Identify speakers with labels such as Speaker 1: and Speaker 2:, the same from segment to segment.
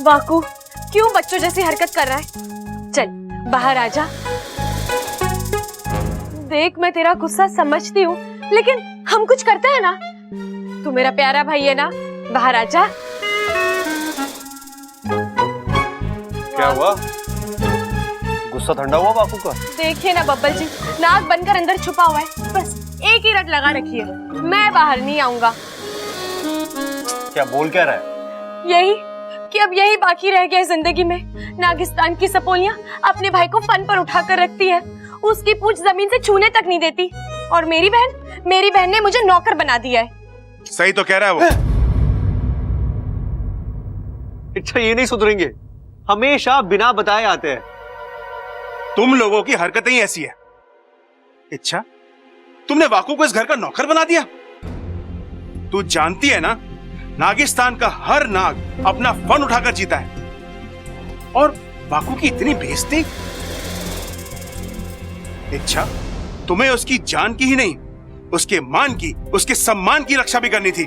Speaker 1: वाकू क्यों बच्चों जैसी हरकत कर रहा है? चल बाहर आजा। देख मैं तेरा गुस्सा समझती हूँ, लेकिन हम कुछ करते हैं ना। तू मेरा प्यारा भाई है ना, बाहर आजा।
Speaker 2: क्या हुआ? गुस्सा ठंडा हुआ बापू का?
Speaker 1: देखिए ना बब्बल जी, नाक बनकर अंदर छुपा हुआ है, बस एक ही रट लगा रखी है, मैं बाहर नहीं आऊंगा।
Speaker 2: क्या बोल क्या रहा है?
Speaker 1: यही कि अब यही बाकी रह गया है जिंदगी में। नागिस्तान की सपोलियां अपने भाई को फन पर उठाकर रखती है, उसकी पूंछ जमीन से छूने तक नहीं देती। और मेरी बहन ने मुझे नौकर बना दिया है।
Speaker 3: सही तो कह रहा है वो।
Speaker 2: अच्छा ये नहीं सुधरेंगे, हमेशा बिना बताए आते हैं।
Speaker 3: तुम लोगों की हरकतें ही ऐसी है। अच्छा तुमने वाकू को इस घर का नौकर बना दिया? तू जानती है ना, नागिस्तान का हर नाग अपना फन उठाकर जीता है, और वाकू की इतनी बेइज्जती। अच्छा तुम्हें उसकी जान की ही नहीं, उसके मान की, उसके सम्मान की रक्षा भी करनी थी,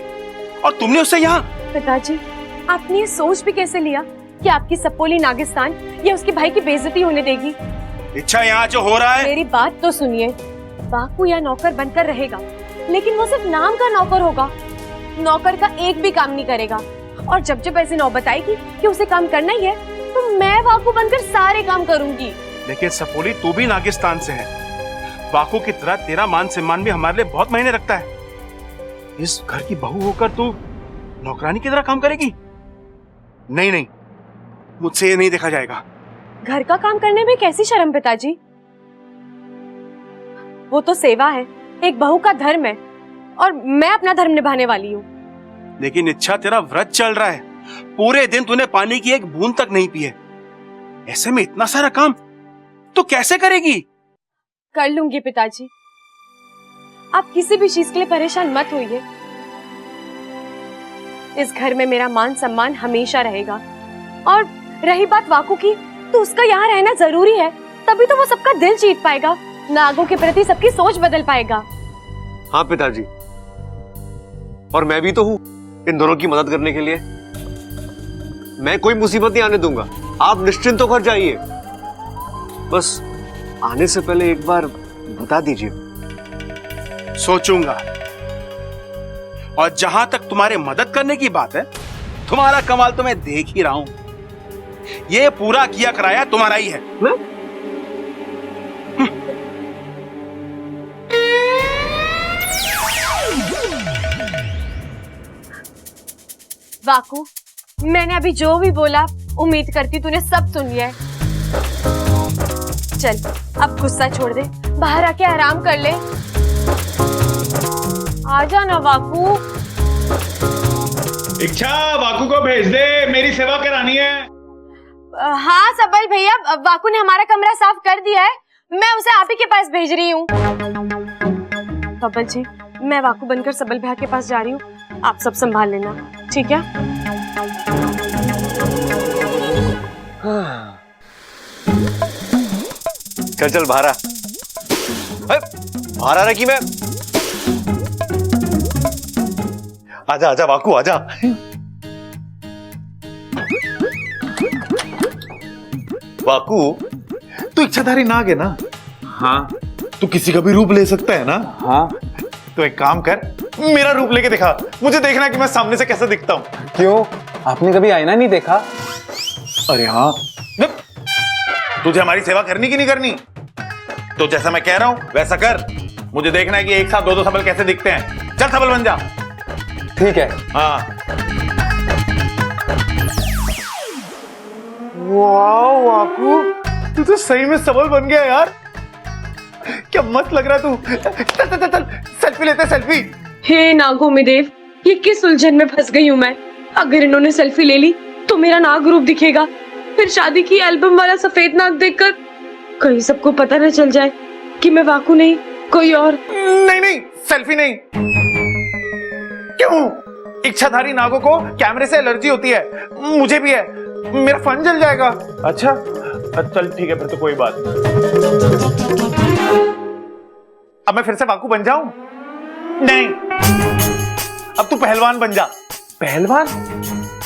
Speaker 3: और तुमने उससे यहाँ।
Speaker 1: पिताजी आपने ये सोच भी कैसे लिया कि आपकी सपोली नागिस्तान या उसके भाई की बेइज्जती होने देगी?
Speaker 3: अच्छा यहाँ जो हो रहा है।
Speaker 1: मेरी बात तो सुनिए, वाकू या नौकर बनकर रहेगा, लेकिन वो सिर्फ नाम का नौकर होगा। नौकर का एक भी काम नहीं करेगा, और जब जब ऐसी नौबत आएगी कि उसे काम करना ही है, तो मैं वाकू बनकर सारे काम करूंगी।
Speaker 3: लेकिन सपोली तू भी नागिस्तान से है, वाकू की तरह तेरा मान सम्मान भी हमारे लिए बहुत मायने रखता है। इस घर की बहू होकर तू नौकरानी की तरह काम करेगी? नहीं नहीं, मुझसे ये नहीं देखा जाएगा।
Speaker 1: घर का काम करने में कैसी शर्म पिताजी? वो तो सेवा है, एक बहू का धर्म है, और मैं अपना धर्म निभाने वाली हूँ।
Speaker 3: लेकिन इच्छा तेरा व्रत चल रहा है, पूरे दिन तूने पानी की एक बूंद तक नहीं पी है, ऐसे में इतना सारा काम तो कैसे करेगी?
Speaker 1: कर लूंगी पिताजी, आप किसी भी चीज के लिए परेशान मत होइए। इस घर में मेरा मान सम्मान हमेशा रहेगा, और रही बात वाकू की, तो उसका यहाँ रहना जरूरी है, तभी तो वो सबका दिल जीत पाएगा, नागों के प्रति सबकी सोच बदल पाएगा।
Speaker 2: हाँ पिताजी, और मैं भी तो हूँ इन दोनों की मदद करने के लिए। मैं कोई मुसीबत नहीं आने दूंगा, आप निश्चिंत होकर जाइए। बस आने से पहले एक बार बता दीजिए।
Speaker 3: सोचूंगा। और जहां तक तुम्हारे मदद करने की बात है, तुम्हारा कमाल तो मैं देख ही रहा हूं। ये पूरा किया कराया तुम्हारा ही है।
Speaker 1: वाकू, मैंने अभी जो भी बोला, उम्मीद करती तूने सब सुन लिया है। चल अब गुस्सा छोड़ दे, बाहर आके आराम कर ले। आजा ना वाकू।
Speaker 4: इच्छा वाकू को भेज दे, मेरी सेवा करानी है।
Speaker 1: हाँ सबल भैया, वाकू ने हमारा कमरा साफ कर दिया है, मैं उसे आप ही के पास भेज रही हूँ। सबल जी, मैं वाकू बनकर सबल भैया के पास जा रही हूँ, आप सब संभाल लेना, ठीक है?
Speaker 2: चल चल बाहर आ। बाहर आ रहा कि मैं? आजा आजा वाकू आजा। वाकू,
Speaker 4: तू इच्छाधारी नाग है ना?
Speaker 5: हाँ।
Speaker 4: तू किसी का भी रूप ले सकता है ना?
Speaker 5: हाँ।
Speaker 4: तो एक काम कर, मेरा रूप लेके दिखा, मुझे देखना कि मैं सामने से कैसे दिखता हूँ।
Speaker 5: क्यों, आपने कभी आईना नहीं देखा?
Speaker 4: अरे हाँ, तुझे हमारी सेवा करनी कि नहीं करनी? तो जैसा मैं कह रहा हूँ वैसा कर, मुझे देखना है कि एक साथ दो सबल कैसे दिखते हैं। चल सबल बन जा।
Speaker 5: ठीक है।
Speaker 4: हाँ। वाह वाकू, तू तो सही में सबल बन गया यार, क्या मस्त लग रहा है तू। चल चल चल चल, सेल्फी लेते सेल्फी।
Speaker 1: हे नागों में देव, ये किस उलझन में फंस गई हूँ मैं। अगर इन्होंने सेल्फी ले ली तो मेरा नाग रूप दिखेगा, फिर शादी की एल्बम वाला सफेद नाग देखकर कहीं सबको पता न चल जाए कि मैं वाकू नहीं कोई और।
Speaker 4: नहीं नहीं, सेल्फी नहीं। क्यों? इच्छाधारी नागों को कैमरे से एलर्जी होती है, मुझे भी है, मेरा फन जल जाएगा। अच्छा चल ठीक है, फिर तो कोई बात। अब मैं फिर से वाकू बन जाऊं? नहीं, अब तू पहलवान बन जा। पहलवान?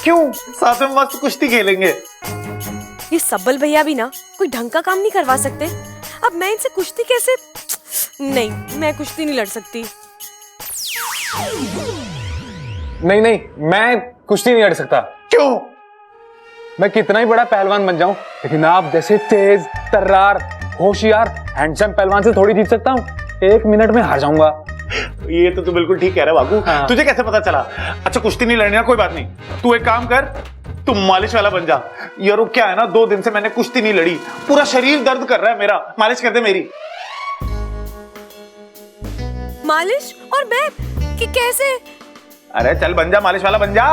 Speaker 4: क्यों? साथ में मस्त कुश्ती खेलेंगे।
Speaker 1: ये सब्बल भैया भी ना कोई ढंग का काम नहीं करवा सकते। अब मैं इनसे कुश्ती कैसे? नहीं, मैं कुश्ती नहीं लड़ सकती।
Speaker 5: नहीं नहीं, मैं कुश्ती नहीं लड़ सकता।
Speaker 4: क्यों?
Speaker 5: मैं कितना ही बड़ा पहलवान बन जाऊं, लेकिन आप जैसे तेज, तर्रार, होशियार, हैंडसम पहलवान से थोड़ी जीत सकता हूं। 1 मिनट में हार जाऊंगा।
Speaker 4: ये तो तू बिल्कुल ठीक कह रहा है बाबू।
Speaker 5: हाँ।
Speaker 4: तुझे कैसे पता चला? अच्छा कुश्ती नहीं लड़नी है, कोई बात नहीं। तू एक काम कर, तू मालिश वाला बन जा। यार वो क्या है ना, 2 दिन से मैंने कुश्ती नहीं लड़ी, पूरा शरीर दर्द कर रहा है मेरा। मालिश कर दे मेरी।
Speaker 1: मालिश? और मैं कि कैसे?
Speaker 4: अरे चल बन जा, मालिश वाला बन जा।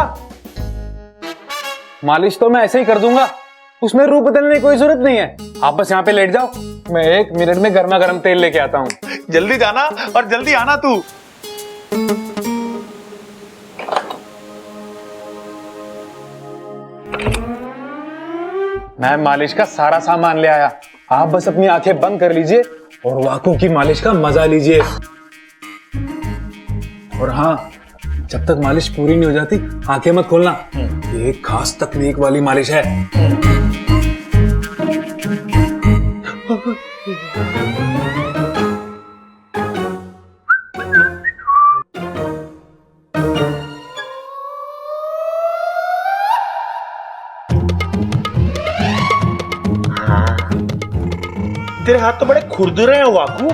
Speaker 5: मालिश तो मैं ऐसे ही कर दूंगा, उसमें रूप बदलने की कोई जरूरत नहीं है। आप बस यहाँ पे लेट जाओ, मैं 1 मिनट में गर्मा गर्म तेल लेके आता हूँ।
Speaker 4: जल्दी जाना और जल्दी आना तू।
Speaker 5: मैं मालिश का सारा सामान ले आया, आप बस अपनी आंखें बंद कर लीजिए और वाकू की मालिश का मजा लीजिए। और हाँ, जब तक मालिश पूरी नहीं हो जाती आंखें मत खोलना। ये एक खास तकनीक वाली मालिश है।
Speaker 4: तेरे हाथ तो बड़े खुरदुरे हैं वाकू।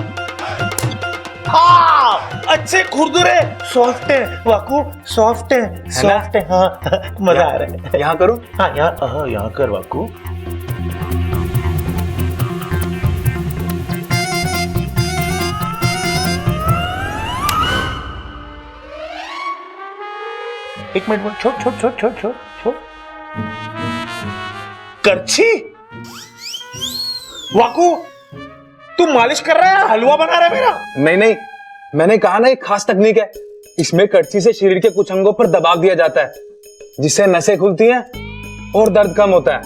Speaker 4: हाँ, अच्छे खुरदुरे, सॉफ्ट है वाकू, सॉफ्ट है, सॉफ्ट है। हाँ मजा आ रहा है।
Speaker 5: यहाँ करूं?
Speaker 4: हाँ यहाँ कर वाकू। एक मिनट, छोड़। करछी? वाकू तू मालिश कर रहा है, हलवा बना रहा है मेरा?
Speaker 5: नहीं नहीं, मैंने कहा ना एक खास तकनीक है। इसमें कड़छी से शरीर के कुछ अंगों पर दबाव दिया जाता है, जिससे नसें खुलती हैं और दर्द कम होता है।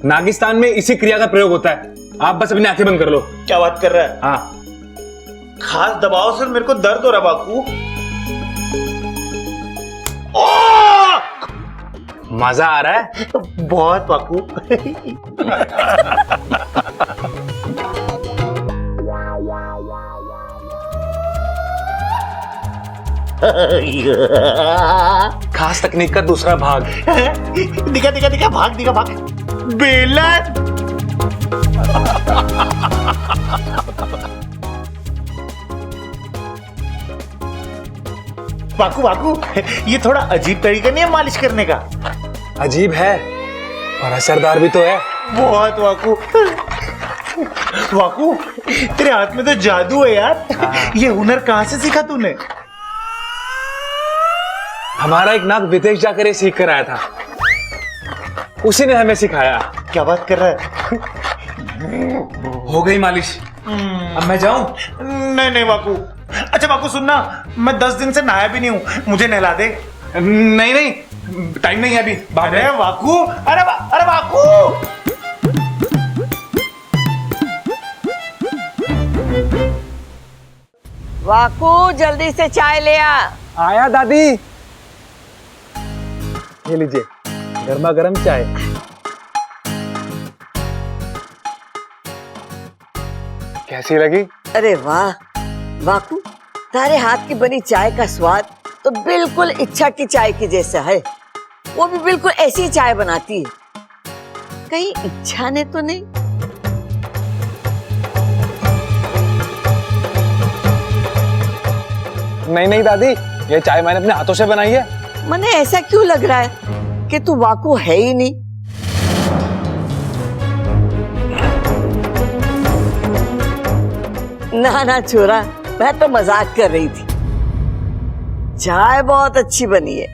Speaker 5: नागिस्तान में इसी क्रिया का प्रयोग होता है। आप बस अपनी आंखें बंद कर लो।
Speaker 4: क्या बात कर रहा है?
Speaker 5: हाँ,
Speaker 4: खास दबाव से मेरे को दर्द हो रहा बाकू।
Speaker 5: मजा आ रहा है?
Speaker 4: बहुत बाकू।
Speaker 5: खास तकनीक का दूसरा भाग।
Speaker 4: दिखा भाग। बेलन। वाकू ये थोड़ा अजीब तरीका नहीं है मालिश करने का?
Speaker 5: अजीब है और असरदार भी तो है।
Speaker 4: बहुत वाकू तेरे हाथ में तो जादू है यार। ये हुनर कहाँ से सीखा तूने?
Speaker 5: हमारा एक नाग विदेश जाकर ये सीख कर आया था, उसी ने हमें सिखाया।
Speaker 4: क्या बात कर रहा है?
Speaker 5: हो गई मालिश, अब मैं जाऊं?
Speaker 4: नहीं वाकू। अच्छा वाकू सुनना, मैं 10 दिन से नहाया भी नहीं हूँ, मुझे नहला दे।
Speaker 5: नहीं, टाइम नहीं है अभी।
Speaker 4: अरे वाकू, अरे वाकू।
Speaker 6: वाकू जल्दी से चाय ले आ।
Speaker 5: आया दादी। ये लीजिए गर्मा गर्म चाय। कैसी लगी?
Speaker 6: अरे वाह वाकू, तारे हाथ की बनी चाय का स्वाद तो बिल्कुल इच्छा की चाय की जैसा है। वो भी बिल्कुल ऐसी चाय बनाती है, कहीं इच्छा ने तो नहीं?
Speaker 5: नहीं दादी, ये चाय मैंने अपने हाथों से बनाई है।
Speaker 6: मने ऐसा क्यों लग रहा है कि तू वाकू है ही नहीं? ना छोरा, मैं तो मजाक कर रही थी। चाय बहुत अच्छी बनी है।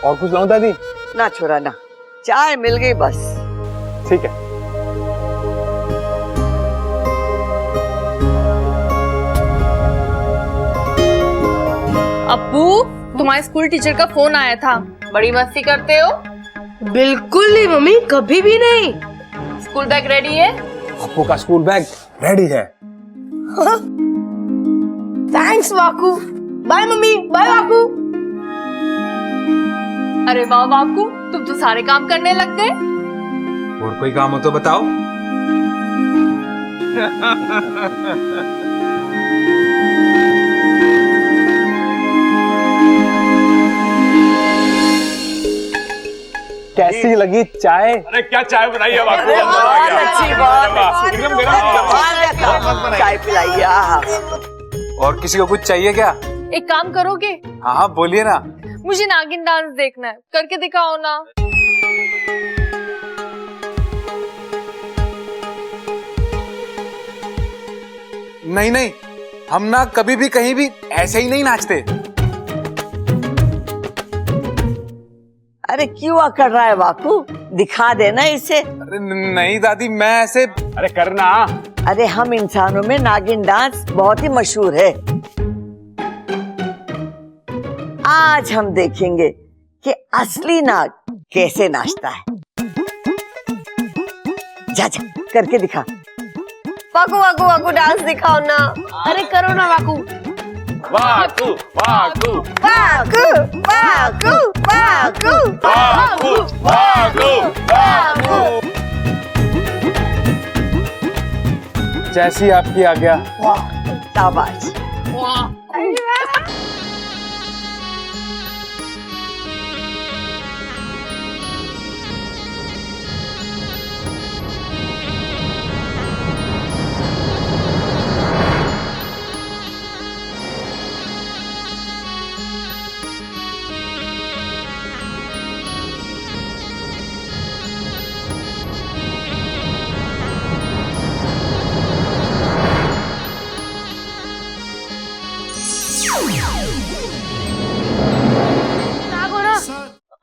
Speaker 5: और कुछ लाऊं दादी?
Speaker 6: ना छोरा ना, चाय मिल गई बस।
Speaker 5: ठीक है।
Speaker 7: अब्बू, तुम्हारे स्कूल टीचर का फोन आया था। बड़ी मस्ती करते हो?
Speaker 1: बिल्कुल नहीं मम्मी, कभी भी नहीं।
Speaker 7: स्कूल बैग रेडी है?
Speaker 5: अप्पू का स्कूल बैग रेडी है।
Speaker 1: Thanks Waku. Bye mummy, bye Waku.
Speaker 7: अरे वाह वाकू, तुम तो सारे काम करने लग गए।
Speaker 5: और कोई काम हो तो बताओ। कैसी लगी चाय?
Speaker 4: अरे क्या चाय बनाई है वाकू?
Speaker 6: बहुत अच्छी, बहुत अच्छी।
Speaker 4: एकदम गरम।
Speaker 6: कमाल का काम। चाय पिलाइए। आहा।
Speaker 5: और किसी को कुछ चाहिए क्या?
Speaker 7: एक काम करोगे?
Speaker 5: हाँ हाँ बोलिए ना।
Speaker 7: मुझे नागिन डांस देखना है, करके दिखाओ ना।
Speaker 5: नहीं नहीं, हम ना कभी भी कहीं भी ऐसे ही नहीं नाचते।
Speaker 6: अरे क्यों अकड़ रहा है वाकू? दिखा देना इसे।
Speaker 5: अरे नहीं दादी, मैं ऐसे।
Speaker 4: अरे करना।
Speaker 6: अरे हम इंसानों में नागिन डांस बहुत ही मशहूर है। आज हम देखेंगे कि असली नाग कैसे नाचता है। जा जा करके दिखा।
Speaker 7: वाकू वाकू वाकू डांस दिखाओ ना। अरे करो ना वाकू।
Speaker 4: वाकू वाकू
Speaker 6: वाकू वाकू वाकू
Speaker 4: वाकू वाकू वाकू।
Speaker 5: जैसी आपकी आज्ञा।
Speaker 6: शाबाश।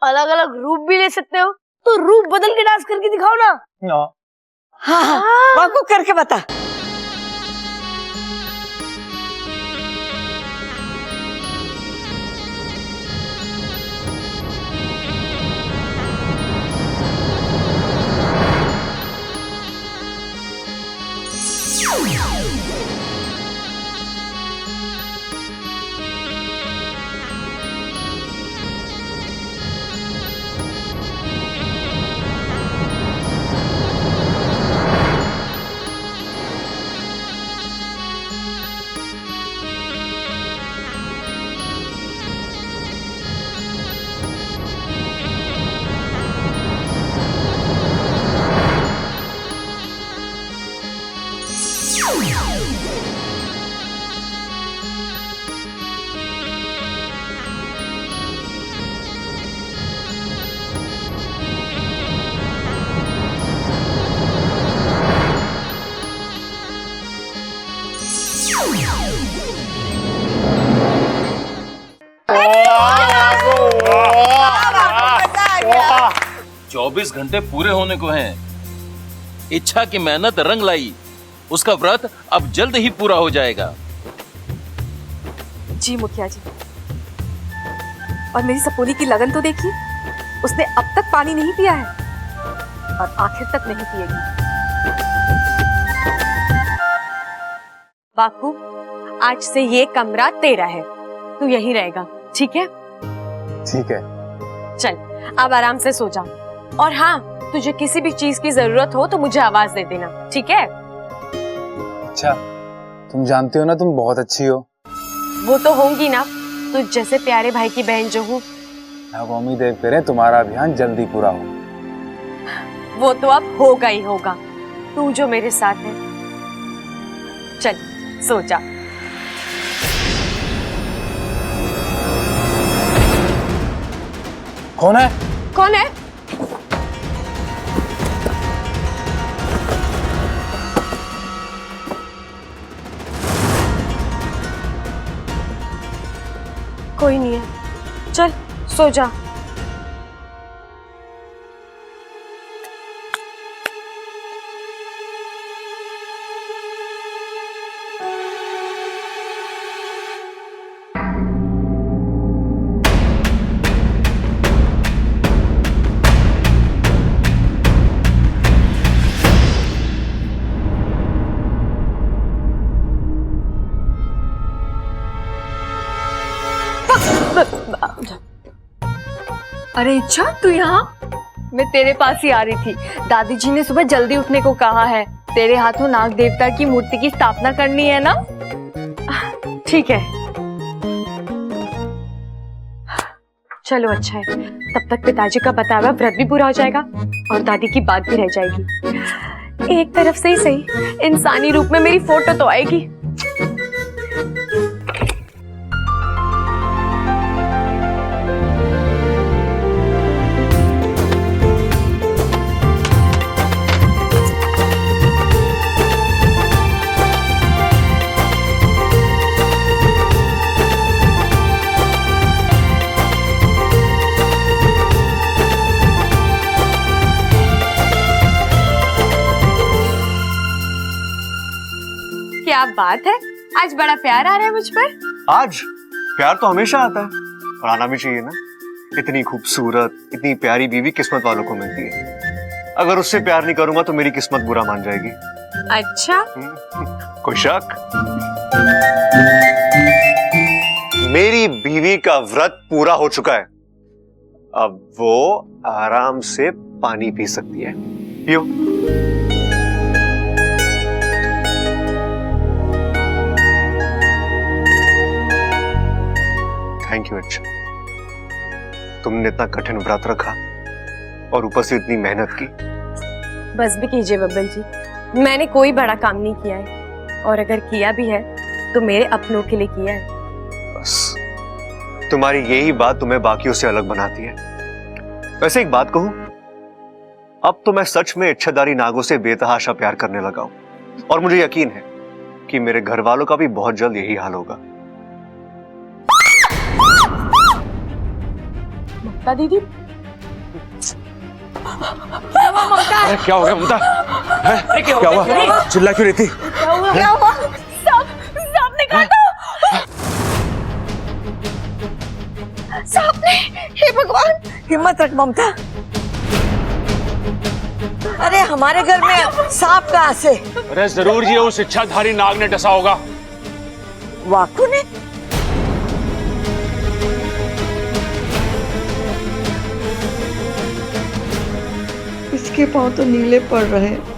Speaker 7: अलग अलग रूप भी ले सकते हो, तो रूप बदल के डांस करके दिखाओ ना।
Speaker 6: हाँ हाँ वाकू करके बता।
Speaker 8: वाह! 24 घंटे पूरे होने को हैं। इच्छा की मेहनत रंग लाई। उसका व्रत अब जल्द ही पूरा हो जाएगा।
Speaker 9: जी मुखिया जी, और मेरी सपोली की लगन तो देखिए, उसने अब तक पानी नहीं पिया है और आखिर तक नहीं पिएगी। बापू, आज से ये कमरा तेरा है, तू यहीं रहेगा, ठीक है?
Speaker 5: ठीक है।
Speaker 9: चल अब आराम से सो जा, और हाँ, तुझे किसी भी चीज की जरूरत हो तो मुझे आवाज दे देना, ठीक है?
Speaker 5: अच्छा, तुम जानती हो ना, तुम बहुत अच्छी हो।
Speaker 9: वो तो होंगी ना, तुझ जैसे प्यारे भाई की बहन जो हूँ।
Speaker 5: अब उम्मीद करें तुम्हारा अभियान जल्दी पूरा हो।
Speaker 9: वो तो अब होगा ही होगा, तू जो मेरे साथ है। चल सो जा।
Speaker 5: कौन है?
Speaker 9: कौन है? कोई नहीं है, चल सो जा। अरे इच्छा तू यहाँ?
Speaker 7: मैं तेरे पास ही आ रही थी। दादी जी ने सुबह जल्दी उठने को कहा है। तेरे हाथों नाग देवता की मूर्ति की स्थापना करनी है ना?
Speaker 1: ठीक है, चलो अच्छा है। तब तक पिताजी का बताया हुआ व्रत भी पूरा हो जाएगा और दादी की बात भी रह जाएगी। एक तरफ से ही सही, इंसानी रूप में मेरी फोटो तो आएगी। क्या बात है, आज बड़ा प्यार आ रहा है मुझ पर।
Speaker 2: आज प्यार तो हमेशा आता है और आना भी चाहिए ना। इतनी खूबसूरत, इतनी प्यारी बीवी किस्मत वालों को मिलती है। अगर उससे प्यार नहीं करूंगा तो मेरी किस्मत बुरा मान जाएगी।
Speaker 1: अच्छा,
Speaker 2: कोई शक? मेरी बीवी का व्रत पूरा हो चुका है। अब वो आराम से पानी पी सकती है। पियो। थैंक यू अच्छा। तुमने इतना कठिन व्रत रखा और ऊपर से इतनी मेहनत की।
Speaker 1: बस भी कीजिए बब्बल जी, मैंने कोई बड़ा काम नहीं किया है और अगर किया भी है तो मेरे अपनों के लिए किया है।
Speaker 2: बस तुम्हारी यही बात तुम्हें बाकियों से अलग बनाती है। वैसे एक बात कहूं, अब तो मैं सच में इच्छाधारी नागों से बेतहाशा प्यार करने लगा हूं और मुझे यकीन है कि मेरे घर वालों का भी बहुत जल्द यही हाल होगा।
Speaker 1: ममता दीदी,
Speaker 5: अरे क्या हो गया ममता? है? क्या हुआ? चिल्ला क्यों रही थी?
Speaker 7: क्या हुआ? सांप ने काटा। सांप ने, हे भगवान।
Speaker 6: हिम्मत रख ममता। अरे हमारे घर में सांप कहाँ से?
Speaker 5: अरे जरूर ये उस इच्छाधारी नाग ने डसा होगा।
Speaker 6: वाकू ने?
Speaker 10: इसके पांव तो नीले पड़ रहे हैं।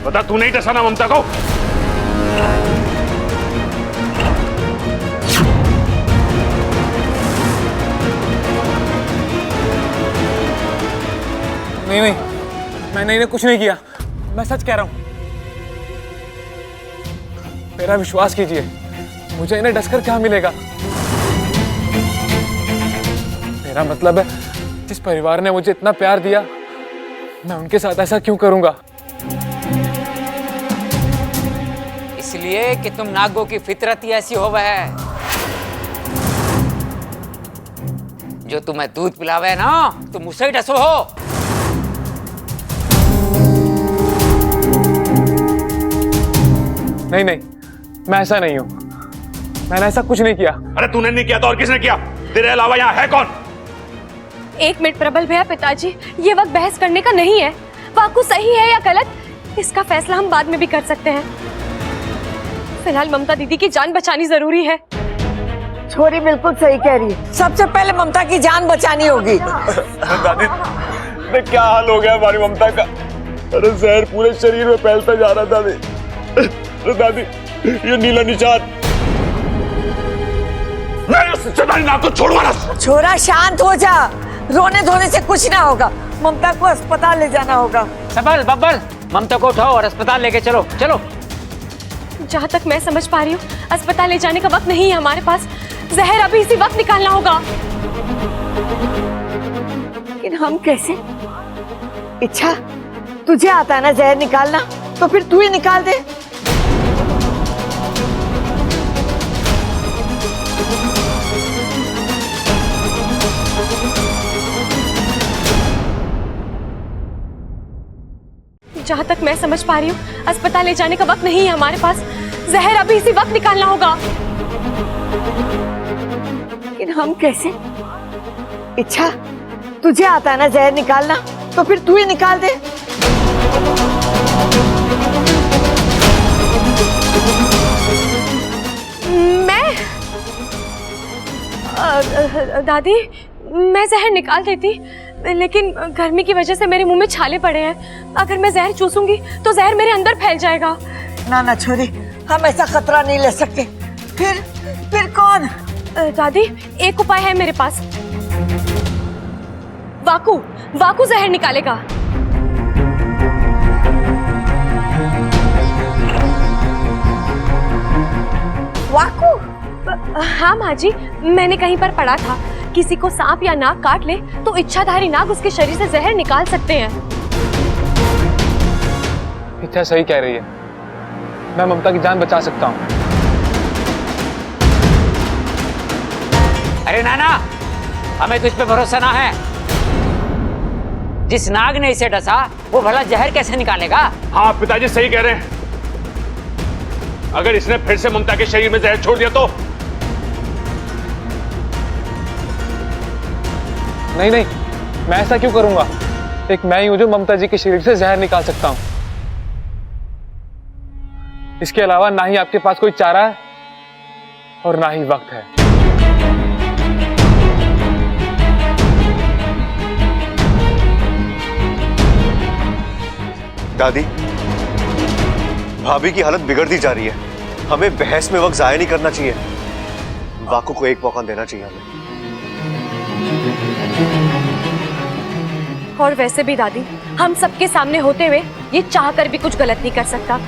Speaker 5: बता, तू नहीं डसा ना ममता को? नहीं नहीं, मैंने इन्हें कुछ नहीं किया। मैं सच कह रहा हूं। मेरा विश्वास कीजिए, मुझे इन्हें डसकर क्या मिलेगा? मेरा मतलब है, जिस परिवार ने मुझे इतना प्यार दिया, मैं उनके साथ ऐसा क्यों करूंगा?
Speaker 11: इसलिए कि तुम नागों की फितरत ही ऐसी हो है। जो तुम्हें दूध पिलावे ना, तुम उसे ही डसो हो।
Speaker 5: नहीं नहीं, मैं ऐसा नहीं हूं। मैंने ऐसा कुछ नहीं किया।
Speaker 4: अरे तूने नहीं किया तो और किसने किया? तेरे अलावा यहाँ है कौन?
Speaker 1: एक मिनट प्रबल भैया, पिताजी ये वक्त बहस करने का नहीं है। वाकु सही है या गलत, इसका फैसला हम बाद में भी कर सकते हैं। फिलहाल ममता दीदी की जान बचानी जरूरी है।
Speaker 6: छोरी बिल्कुल सही कह रही है। सबसे पहले ममता की जान बचानी होगी।
Speaker 5: दादी, क्या हाल हो गया हमारी ममता का? अरे जहर पूरे शरीर में फैलता जा रहा दादी। अरे दादी, ये नीला निशान। मैं उस इच्छाधारी नाग को छोड़ूंगा ना।
Speaker 6: छोरा शांत हो जा, रोने धोने से कुछ ना होगा। ममता को अस्पताल ले जाना होगा।
Speaker 11: सबल बब्बल, ममता को उठाओ और अस्पताल लेके चलो। चलो।
Speaker 1: जहाँ तक मैं समझ पा रही हूँ, अस्पताल ले जाने का वक्त नहीं है हमारे पास। जहर अभी इसी वक्त निकालना होगा।
Speaker 6: लेकिन हम कैसे? इच्छा, तुझे आता है ना जहर निकालना, तो फिर तू ही निकाल दे।
Speaker 1: जहाँ तक मैं समझ पा रही हूँ अस्पताल ले जाने का वक्त नहीं है हमारे पास। जहर अभी इसी वक्त निकालना होगा।
Speaker 6: लेकिन हम कैसे? इच्छा, तुझे आता है ना जहर निकालना, तो फिर तू ही निकाल दे।
Speaker 1: मैं दादी, मैं जहर निकाल देती, लेकिन गर्मी की वजह से मेरे मुंह में छाले पड़े हैं। अगर मैं जहर चूसूंगी तो जहर मेरे अंदर फैल जाएगा।
Speaker 6: ना ना छोरी, हम ऐसा खतरा नहीं ले सकते। फिर कौन?
Speaker 1: दादी, एक उपाय है मेरे पास। वाकू जहर निकालेगा।
Speaker 6: वाकू?
Speaker 1: हाँ माँ जी, मैंने कहीं पर पढ़ा था किसी को सांप या नाग काट ले तो इच्छाधारी नाग उसके शरीर से जहर निकाल सकते हैं।
Speaker 5: इच्छा सही कह रही है, मैं ममता की जान बचा सकता हूँ।
Speaker 11: अरे नाना, हमें तुझ पे भरोसा ना है। जिस नाग ने इसे डसा वो भला जहर कैसे निकालेगा?
Speaker 5: हाँ पिताजी सही कह रहे हैं। अगर इसने फिर से ममता के शरीर में जहर छोड़ दिया तो? नहीं, मैं ऐसा क्यों करूंगा? एक मैं ही हूं जो ममता जी के शरीर से जहर निकाल सकता हूं। इसके अलावा ना ही आपके पास कोई चारा है और ना ही वक्त है।
Speaker 2: दादी, भाभी की हालत बिगड़ती जा रही है। हमें बहस में वक्त जाया नहीं करना चाहिए। वाकू को एक मौका देना चाहिए हमें।
Speaker 1: और वैसे भी दादी, हम सबके सामने होते हुए ये चाह कर भी कुछ गलत नहीं कर सकता।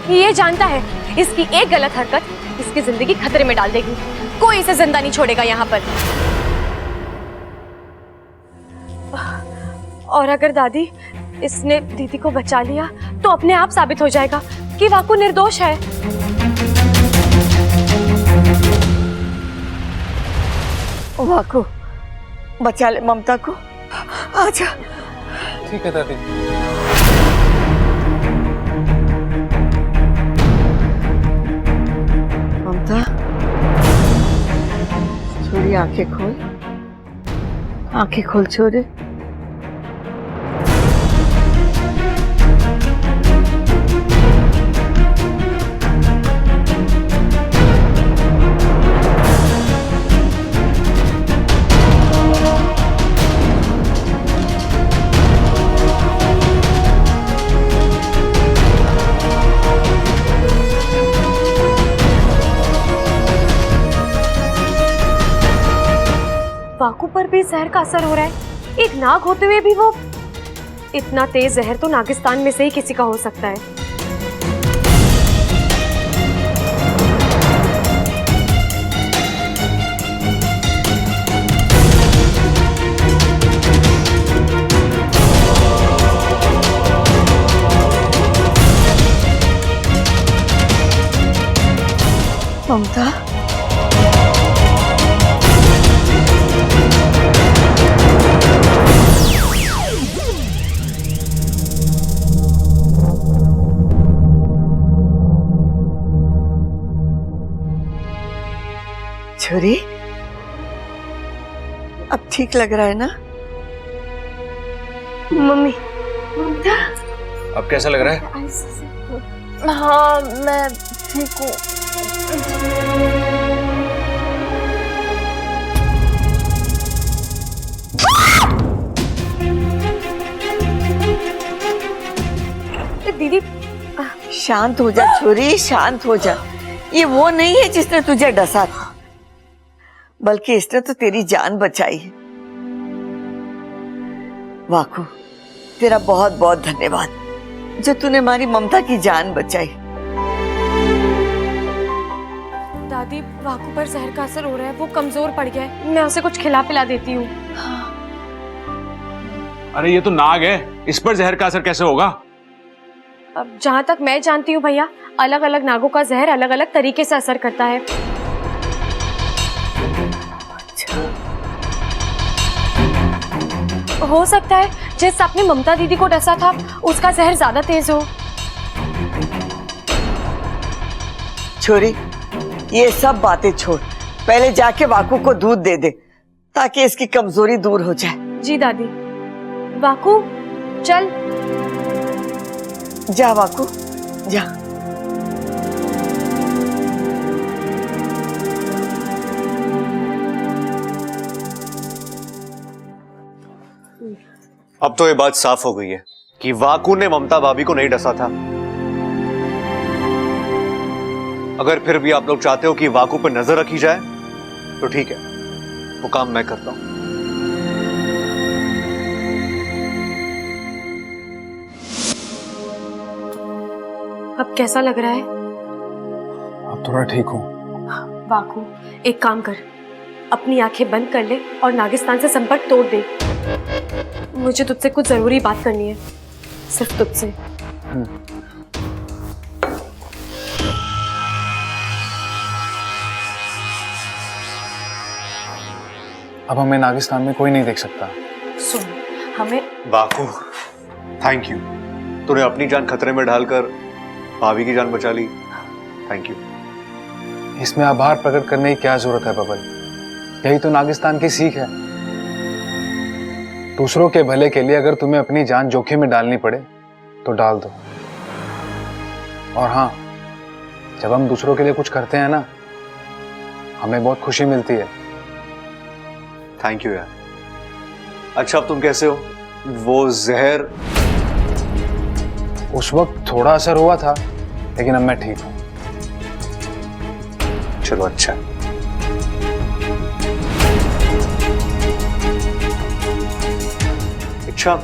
Speaker 1: ये जानता है इसकी एक गलत हरकत इसकी जिंदगी खतरे में डाल देगी। कोई इसे जिंदा नहीं छोड़ेगा यहाँ पर। और अगर दादी इसने दीदी को बचा लिया तो अपने आप साबित हो जाएगा कि वाकू निर्दोष है।
Speaker 6: वाकू, बचा ले ममता को। आजा।
Speaker 5: ठीक है दादी।
Speaker 6: ममता, छोरी आंखें खोल, आंखें खोल छोरी।
Speaker 1: वाकू पर भी जहर का असर हो रहा है। एक नाग होते हुए भी वो इतना तेज जहर तो नागिस्तान में से ही किसी का हो सकता है।
Speaker 6: ममता, छोरी, अब ठीक लग रहा है ना?
Speaker 1: मम्मी, ममता,
Speaker 5: अब कैसा लग रहा है?
Speaker 1: हाँ मैं ठीक हूँ। दीदी,
Speaker 6: शांत हो जा छोरी, शांत हो जा। ये वो नहीं है जिसने तुझे डसा था, बल्कि इसने तो तेरी जान बचाई है। वाकू, तेरा बहुत बहुत धन्यवाद जो तूने हमारी ममता की जान बचाई।
Speaker 1: दादी, वाकू पर जहर का असर हो रहा है, वो कमजोर पड़ गया है। मैं उसे कुछ खिला पिला देती हूँ।
Speaker 5: अरे ये तो नाग है, इस पर जहर का असर कैसे होगा?
Speaker 1: अब जहाँ तक मैं जानती हूँ भैया, अलग अलग नागों का जहर अलग अलग तरीके से असर करता है।
Speaker 7: हो सकता है जिस आपने ममता दीदी को डसा था उसका जहर ज्यादा तेज हो।
Speaker 6: छोरी, ये सब बातें छोड़, पहले जाके वाकू को दूध दे दे ताकि इसकी कमजोरी दूर हो जाए।
Speaker 7: जी दादी। वाकू चल।
Speaker 6: जा वाकू जा।
Speaker 2: अब तो ये बात साफ हो गई है कि वाकू ने ममता भाभी को नहीं डसा था। अगर फिर भी आप लोग चाहते हो कि वाकू पर नजर रखी जाए तो ठीक है, वो काम मैं करता हूं।
Speaker 7: अब कैसा लग रहा है?
Speaker 5: अब थोड़ा ठीक हूँ।
Speaker 7: वाकू एक काम कर, अपनी आंखें बंद कर ले और नागिस्तान से संपर्क तोड़ दे। मुझे तुझसे कुछ जरूरी बात करनी है, सिर्फ तुझसे।
Speaker 5: अब हमें नागिस्तान में कोई नहीं देख सकता।
Speaker 7: सुन, हमें
Speaker 2: वाकू थैंक यू, तूने अपनी जान खतरे में डालकर भाभी की जान बचा ली। Thank you.
Speaker 5: इसमें आभार प्रकट करने की क्या जरूरत है बबल? यही तो नागिस्तान की सीख है। दूसरों के भले के लिए अगर तुम्हें अपनी जान जोखिम में डालनी पड़े तो डाल दो। और हाँ, जब हम दूसरों के लिए कुछ करते हैं ना, हमें बहुत खुशी मिलती है।
Speaker 2: थैंक यू यार। अच्छा अब तुम कैसे हो? वो जहर
Speaker 5: उस वक्त थोड़ा असर हुआ था, लेकिन अब मैं ठीक हूं।
Speaker 2: चलो अच्छा। अच्छा,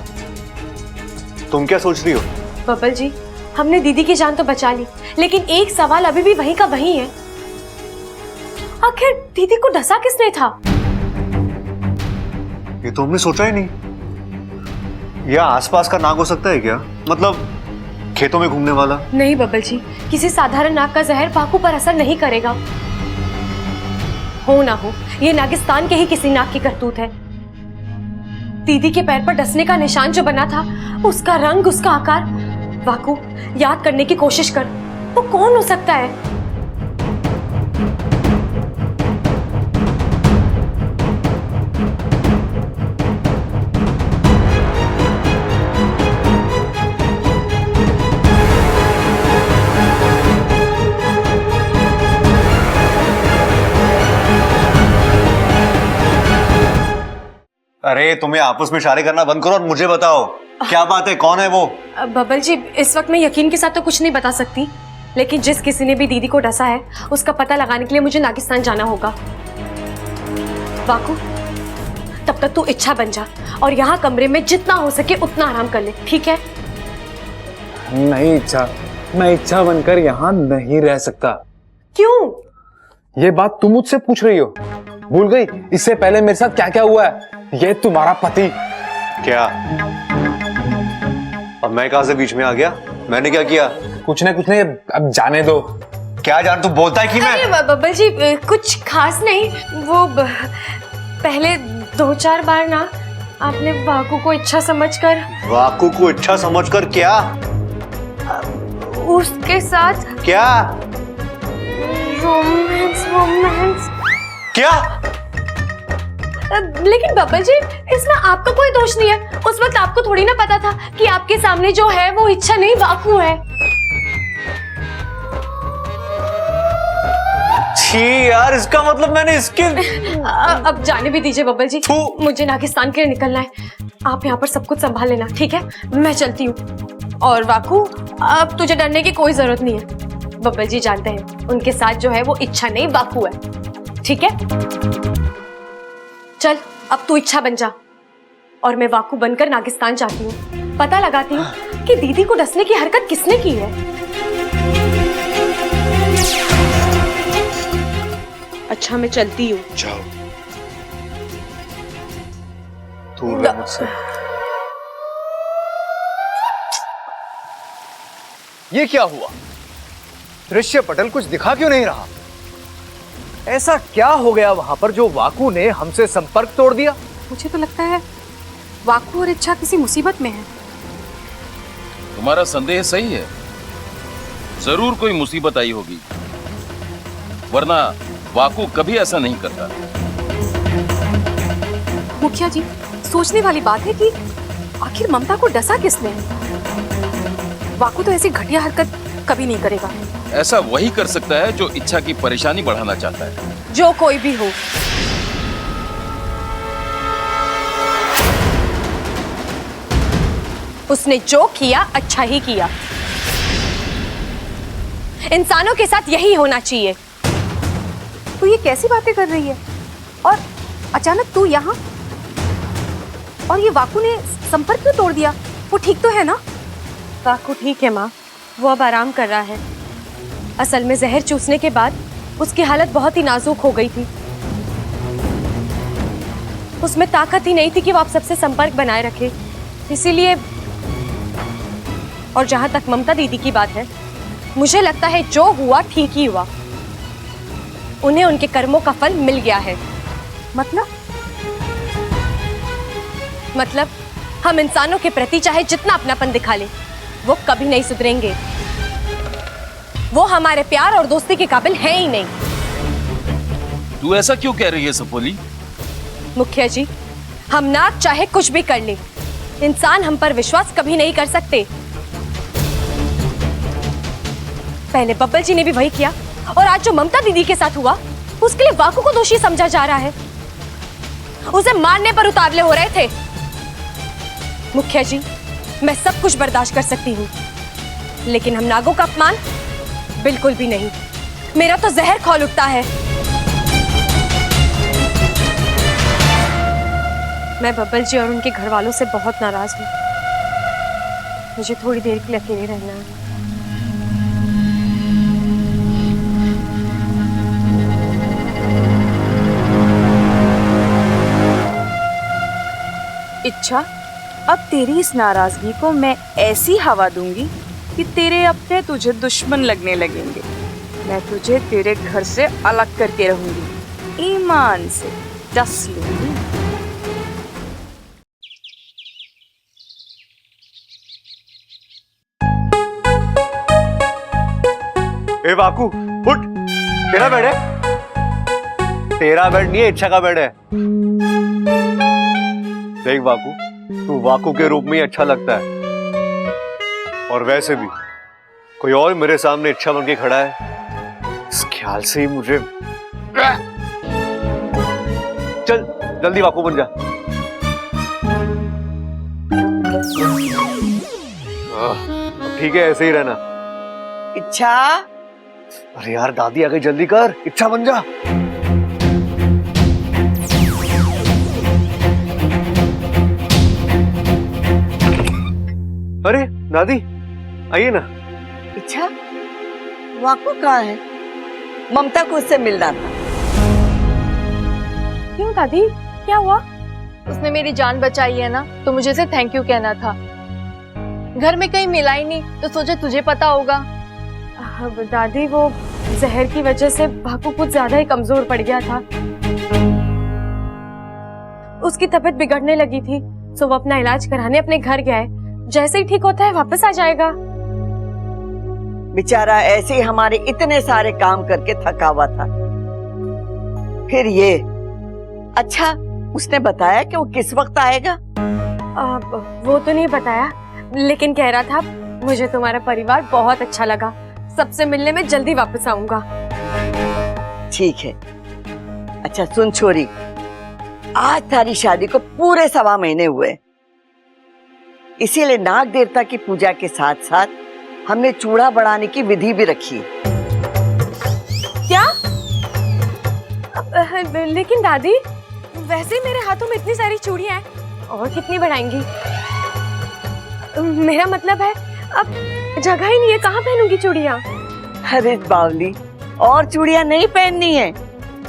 Speaker 2: तुम क्या सोच रही हो?
Speaker 7: बबल जी, हमने दीदी की जान तो बचा ली, लेकिन एक सवाल अभी भी वहीं का वहीं है। आखिर दीदी को डसा किसने था?
Speaker 2: ये तो हमने सोचा ही नहीं। या आसपास का नाग हो सकता है क्या? मतलब खेतों में घूमने वाला?
Speaker 7: नहीं बबल जी, किसी साधारण नाग का जहर वाकू पर असर नहीं करेगा। हो ना हो, ये नागिस्तान के ही किसी नाग की करतूत है। दीदी के पैर पर डसने का निशान जो बना था, उसका रंग, उसका आकार, वाकू याद करने की कोशिश कर, वो कौन हो सकता है?
Speaker 2: अरे तुम्हें आपस में इशारे करना बंद करो और मुझे बताओ क्या बात है, कौन है वो?
Speaker 7: बबल जी, इस वक्त मैं यकीन के साथ तो कुछ नहीं बता सकती, लेकिन जिस किसी ने भी दीदी को डसा है उसका पता लगाने के लिए मुझे नागिस्तान जाना होगा। वाकू, तब तक तू इच्छा बन जा और यहाँ कमरे में जितना हो सके उतना आराम कर ले, ठीक है?
Speaker 5: नहीं इच्छा, मैं इच्छा बनकर यहाँ नहीं रह सकता।
Speaker 7: क्यों?
Speaker 5: ये बात तुम मुझसे पूछ रही हो? भूल गई इससे पहले मेरे साथ क्या क्या हुआ है? ये तुम्हारा पति।
Speaker 2: क्या? अब मैं कहां से बीच में आ गया? मैंने क्या किया?
Speaker 5: कुछ नहीं, अब जाने दो।
Speaker 2: क्या जान, तू बोलता है कि मैं?
Speaker 7: अरे बबल जी, कुछ खास नहीं, वो पहले 2-4 बार ना आपने वाकू को इच्छा समझकर।
Speaker 2: वाकू को इच्छा समझकर क्या?
Speaker 7: उसके साथ
Speaker 2: क्या?
Speaker 7: रोमांस।
Speaker 2: क्या?
Speaker 7: लेकिन बब्बल जी, इसमें आपका कोई दोष नहीं है। उस वक्त आपको थोड़ी ना पता था कि आपके सामने जो है वो इच्छा नहीं वाकू है।
Speaker 2: छी यार, इसका मतलब मैंने इसके
Speaker 7: अब जाने भी दीजिए बब्बल जी, मुझे नागिस्तान के लिए निकलना है। आप यहाँ पर सब कुछ संभाल लेना, ठीक है? मैं चलती हूँ। और वाकू, अब तुझे डरने की कोई जरूरत नहीं है। बब्बल जी जानते हैं उनके साथ जो है वो इच्छा नहीं वाकू है, ठीक है? चल, अब तू इच्छा बन जा और मैं वाकू बनकर नागिस्तान जाती हूँ, पता लगाती हूँ कि दीदी को डसने की हरकत किसने की है।
Speaker 1: अच्छा, मैं चलती हूँ।
Speaker 2: जाओ, दूर रह मुझसे।
Speaker 12: ये क्या हुआ? दृश्य पटल कुछ दिखा क्यों नहीं रहा? ऐसा क्या हो गया वहां पर जो वाकू ने हमसे संपर्क तोड़ दिया?
Speaker 9: मुझे तो लगता है वाकू और इच्छा किसी मुसीबत में है।
Speaker 8: तुम्हारा संदेह सही है, जरूर कोई मुसीबत आई होगी, वरना वाकू कभी ऐसा नहीं करता।
Speaker 9: मुखिया जी, सोचने वाली बात है कि आखिर ममता को डसा किसने? वाकू तो ऐसी घटिया हरकत कभी नहीं करेगा।
Speaker 8: ऐसा वही कर सकता है जो इच्छा की परेशानी बढ़ाना चाहता है।
Speaker 7: जो कोई भी हो, उसने जो किया अच्छा ही किया। इंसानों के साथ यही होना चाहिए।
Speaker 9: तू ये कैसी बातें कर रही है? और अचानक तू यहाँ? और ये वाकू ने संपर्क क्यों तोड़ दिया? वो ठीक तो है ना?
Speaker 7: वाकू ठीक है माँ, वो अब आराम कर रहा है। असल में जहर चूसने के बाद उसकी हालत बहुत ही नाजुक हो गई थी। उसमें ताकत ही नहीं थी कि वो आप सबसे संपर्क बनाए रखे, इसीलिए। और जहां तक ममता दीदी की बात है, मुझे लगता है जो हुआ ठीक ही हुआ। उन्हें उनके कर्मों का फल मिल गया है। मतलब हम इंसानों के प्रति चाहे जितना अपनापन दिखा ले, वो कभी नहीं सुधरेंगे। वो हमारे प्यार और दोस्ती के काबिल है ही नहीं।
Speaker 8: तू ऐसा क्यों कह रही है सपोली?
Speaker 7: मुखिया जी, हम नाग चाहे कुछ भी कर ले, इंसान हम पर विश्वास कभी नहीं कर सकते। पहले बब्बल जी ने भी वही किया, और आज जो ममता दीदी के साथ हुआ, उसके लिए वाकू को दोषी समझा जा रहा है। उसे मारने पर उतावले हो रहे थे। मुखिया जी, मैं सब कुछ बर्दाश्त कर सकती हूँ, लेकिन हम नागों का अपमान बिल्कुल भी नहीं। मेरा तो जहर खौल उठता है। मैं बब्बल जी और उनके घर वालों से बहुत नाराज हूँ। मुझे थोड़ी देर के लिए अकेले रहना है।
Speaker 10: इच्छा, अब तेरी इस नाराजगी को मैं ऐसी हवा दूंगी कि तेरे अपने तुझे दुश्मन लगने लगेंगे। मैं तुझे तेरे घर से अलग करके रहूंगी, ईमान से डस लूंगी।
Speaker 2: ए वाकू, उठ। तेरा बेड है? तेरा बेड नहीं है, इच्छा का बेड है। देख वाकू, तू वाकू के रूप में ही अच्छा लगता है, और वैसे भी कोई और मेरे सामने इच्छा बन के खड़ा है, इस ख्याल से ही मुझे। चल जल्दी वाकू बन जा। ठीक है, ऐसे ही रहना।
Speaker 6: इच्छा,
Speaker 2: अरे यार दादी आ गई, जल्दी कर, इच्छा बन जा। अरे दादी आइए ना।
Speaker 6: इच्छा, वाकू कहाँ है? ममता को उससे मिलना था।
Speaker 7: क्यों दादी, क्या हुआ?
Speaker 13: उसने मेरी जान बचाई है ना, तो मुझे उसे थैंक यू कहना था। घर में कहीं मिला ही नहीं, तो सोचा तुझे पता होगा।
Speaker 7: दादी, वो जहर की वजह से वाकू कुछ ज्यादा ही कमजोर पड़ गया था। उसकी तबीयत बिगड़ने लगी थी, तो वो अपना इलाज कराने अपने घर गया है। जैसे ही ठीक होता है वापस आ जाएगा।
Speaker 6: बेचारा ऐसे ही हमारे इतने सारे काम करके थका हुआ था। फिर ये अच्छा, उसने बताया कि वो किस वक्त आएगा?
Speaker 7: वो तो नहीं बताया, लेकिन कह रहा था मुझे तुम्हारा परिवार बहुत अच्छा लगा, सबसे मिलने में जल्दी वापस आऊंगा।
Speaker 6: ठीक है। अच्छा सुन छोरी, आज तारी शादी को पूरे 1.25 महीने हुए, इसीलिए नाग देवता की पूजा के साथ साथ हमने चूड़ा बढ़ाने की विधि भी रखी।
Speaker 7: क्या? लेकिन दादी, वैसे ही मेरे हाथों में इतनी सारी चूड़ियां हैं, और कितनी बढ़ाएंगी? मेरा मतलब है अब जगह ही नहीं है, कहाँ पहनूंगी चूड़ियां?
Speaker 6: अरे बावली, और चूड़ियां नहीं पहननी है,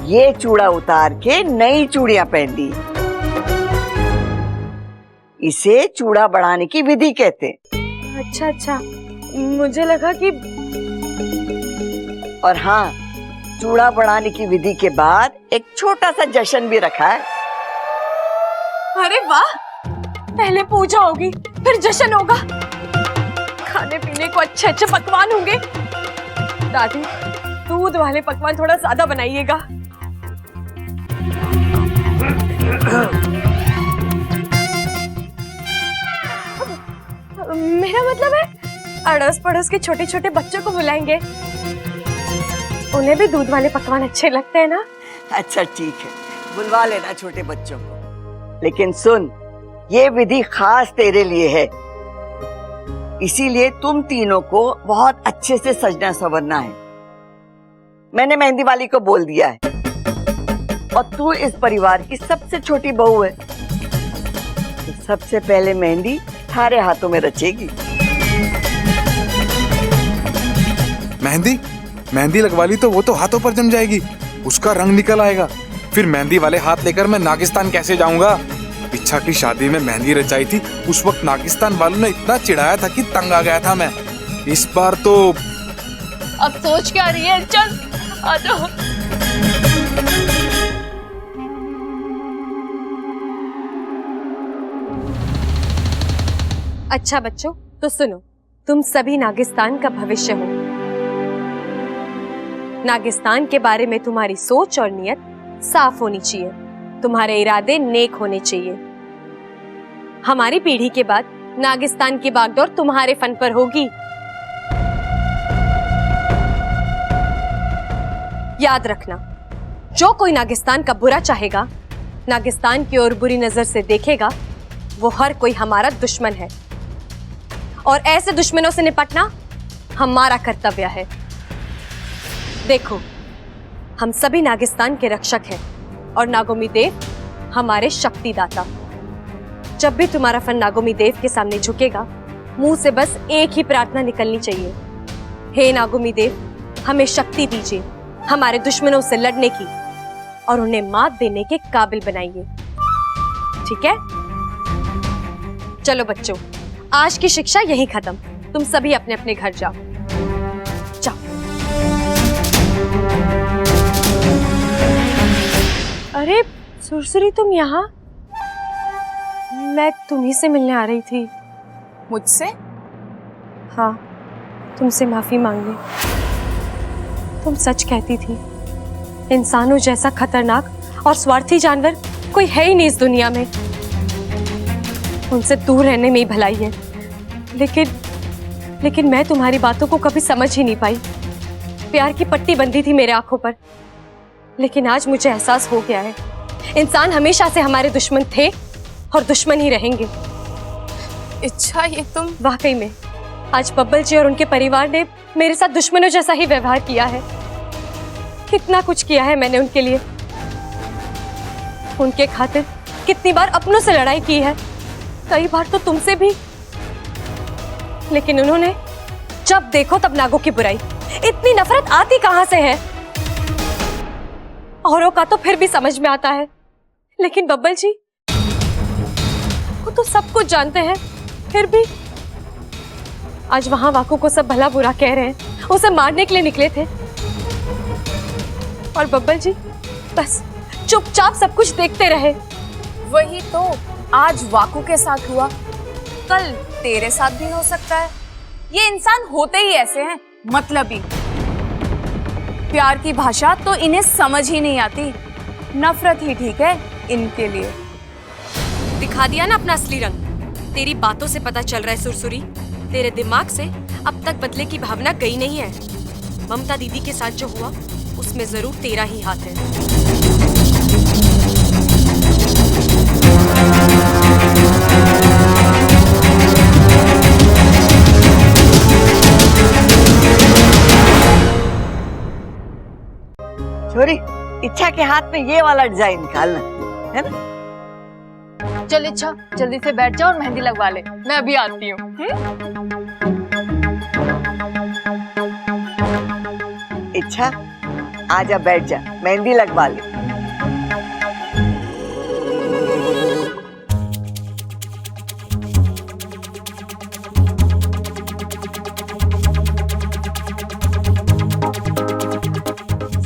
Speaker 6: ये चूड़ा उतार के नई चूड़ियां पहननी। इसे चूड़ा बढ़ाने की विधि कहते हैं।
Speaker 7: अच्छा अच्छा, मुझे लगा कि।
Speaker 6: और हाँ, चूड़ा बढ़ाने की विधि के बाद एक छोटा सा जश्न भी रखा है।
Speaker 7: अरे वाह, पहले पूजा होगी, फिर जश्न होगा, खाने पीने को अच्छे अच्छे पकवान होंगे। दादी, दूध वाले पकवान थोड़ा ज्यादा बनाइएगा। मेरा मतलब है अड़ोस पड़ोस के छोटे छोटे बच्चों को बुलाएंगे, उन्हें भी दूध वाले पकवान अच्छे लगते हैं ना।
Speaker 6: अच्छा ठीक है, बुलवा लेना छोटे बच्चों को, लेकिन सुन, ये विधि खास तेरे लिए है, इसीलिए तुम तीनों को बहुत अच्छे से सजना संवरना है। मैंने मेहंदी वाली को बोल दिया है, और तू इस परिवार की सबसे छोटी बहू है, तो सबसे पहले मेहंदी थारे हाथों में रचेगी।
Speaker 5: मेहंदी मेहंदी लगवा ली तो वो तो हाथों पर जम जाएगी, उसका रंग निकल आएगा, फिर मेहंदी वाले हाथ लेकर मैं नागिस्तान कैसे जाऊंगा? इच्छा की शादी में मेहंदी रचाई थी, उस वक्त नागिस्तान वालों ने इतना चिढ़ाया था कि तंग आ गया था मैं। इस बार तो
Speaker 13: अब सोच क्या रही है? चल आ जाओ।
Speaker 7: अच्छा बच्चों, तो सुनो, तुम सभी नागिस्तान का भविष्य हो। नागिस्तान के बारे में तुम्हारी सोच और नियत साफ होनी चाहिए, तुम्हारे इरादे नेक होने चाहिए। हमारी पीढ़ी के बाद नागिस्तान की बागडोर तुम्हारे फन पर होगी। याद रखना, जो कोई नागिस्तान का बुरा चाहेगा, नागिस्तान की ओर बुरी नजर से देखेगा, वो हर कोई हमारा दुश्मन है, और ऐसे दुश्मनों से निपटना हमारा कर्तव्य है। देखो, हम सभी नागिस्तान के रक्षक हैं, और नागोमी देव हमारे शक्तिदाता। जब भी तुम्हारा फन नागोमी देव के सामने झुकेगा, मुंह से बस एक ही प्रार्थना निकलनी चाहिए, हे नागोमी देव, हमें शक्ति दीजिए हमारे दुश्मनों से लड़ने की, और उन्हें मात देने के काबिल बनाइए। ठीक है? चलो बच्चों, आज की शिक्षा यहीं खत्म, तुम सभी अपने अपने घर जाओ। जाओ। अरे सुरसुरी, तुम यहाँ? मैं तुम्ही से मिलने आ रही थी।
Speaker 10: मुझसे?
Speaker 7: हाँ, तुमसे माफी मांगने। तुम सच कहती थी, इंसानों जैसा खतरनाक और स्वार्थी जानवर कोई है ही नहीं इस दुनिया में। उनसे दूर रहने में ही भलाई है, लेकिन मैं तुम्हारी बातों को कभी समझ ही नहीं पाई। प्यार की पट्टी बंधी थी मेरे आंखों पर, लेकिन आज मुझे एहसास हो गया है, इंसान हमेशा से हमारे दुश्मन थे और दुश्मन ही रहेंगे।
Speaker 10: इच्छा, ये तुम?
Speaker 7: वाकई में आज बब्बल जी और उनके परिवार ने मेरे साथ दुश्मनों जैसा ही व्यवहार किया है। कितना कुछ किया है मैंने उनके लिए, उनके खातिर कितनी बार अपनों से लड़ाई की है, कई बार तो तुमसे भी, लेकिन उन्होंने जब देखो तब नागों की बुराई। इतनी नफरत आती कहां से है? औरों का तो फिर भी समझ में आता है, लेकिन बब्बल जी, वो तो सब कुछ जानते हैं, फिर भी आज वहां वाकू को सब भला बुरा कह रहे हैं, उसे मारने के लिए निकले थे, और बब्बल जी बस चुपचाप सब कुछ देखते रहे।
Speaker 10: वही तो आज वाकू के साथ हुआ, कल तेरे साथ भी हो सकता है। ये इंसान होते ही ऐसे हैं, मतलबी। प्यार की भाषा तो इन्हें समझ ही नहीं आती, नफरत ही ठीक है इनके लिए।
Speaker 7: दिखा दिया ना अपना असली रंग। तेरी बातों से पता चल रहा है सुरसुरी, तेरे दिमाग से अब तक बदले की भावना गई नहीं है। ममता दीदी के साथ जो हुआ, उसमें जरूर तेरा ही हाथ है।
Speaker 6: छोरी, इच्छा के हाथ में ये वाला डिजाइन निकालना है ना।
Speaker 13: चल इच्छा, जल्दी से बैठ जा और मेहंदी लगवा ले, मैं अभी आती हूँ।
Speaker 6: इच्छा, आजा बैठ जा, मेहंदी लगवा ले।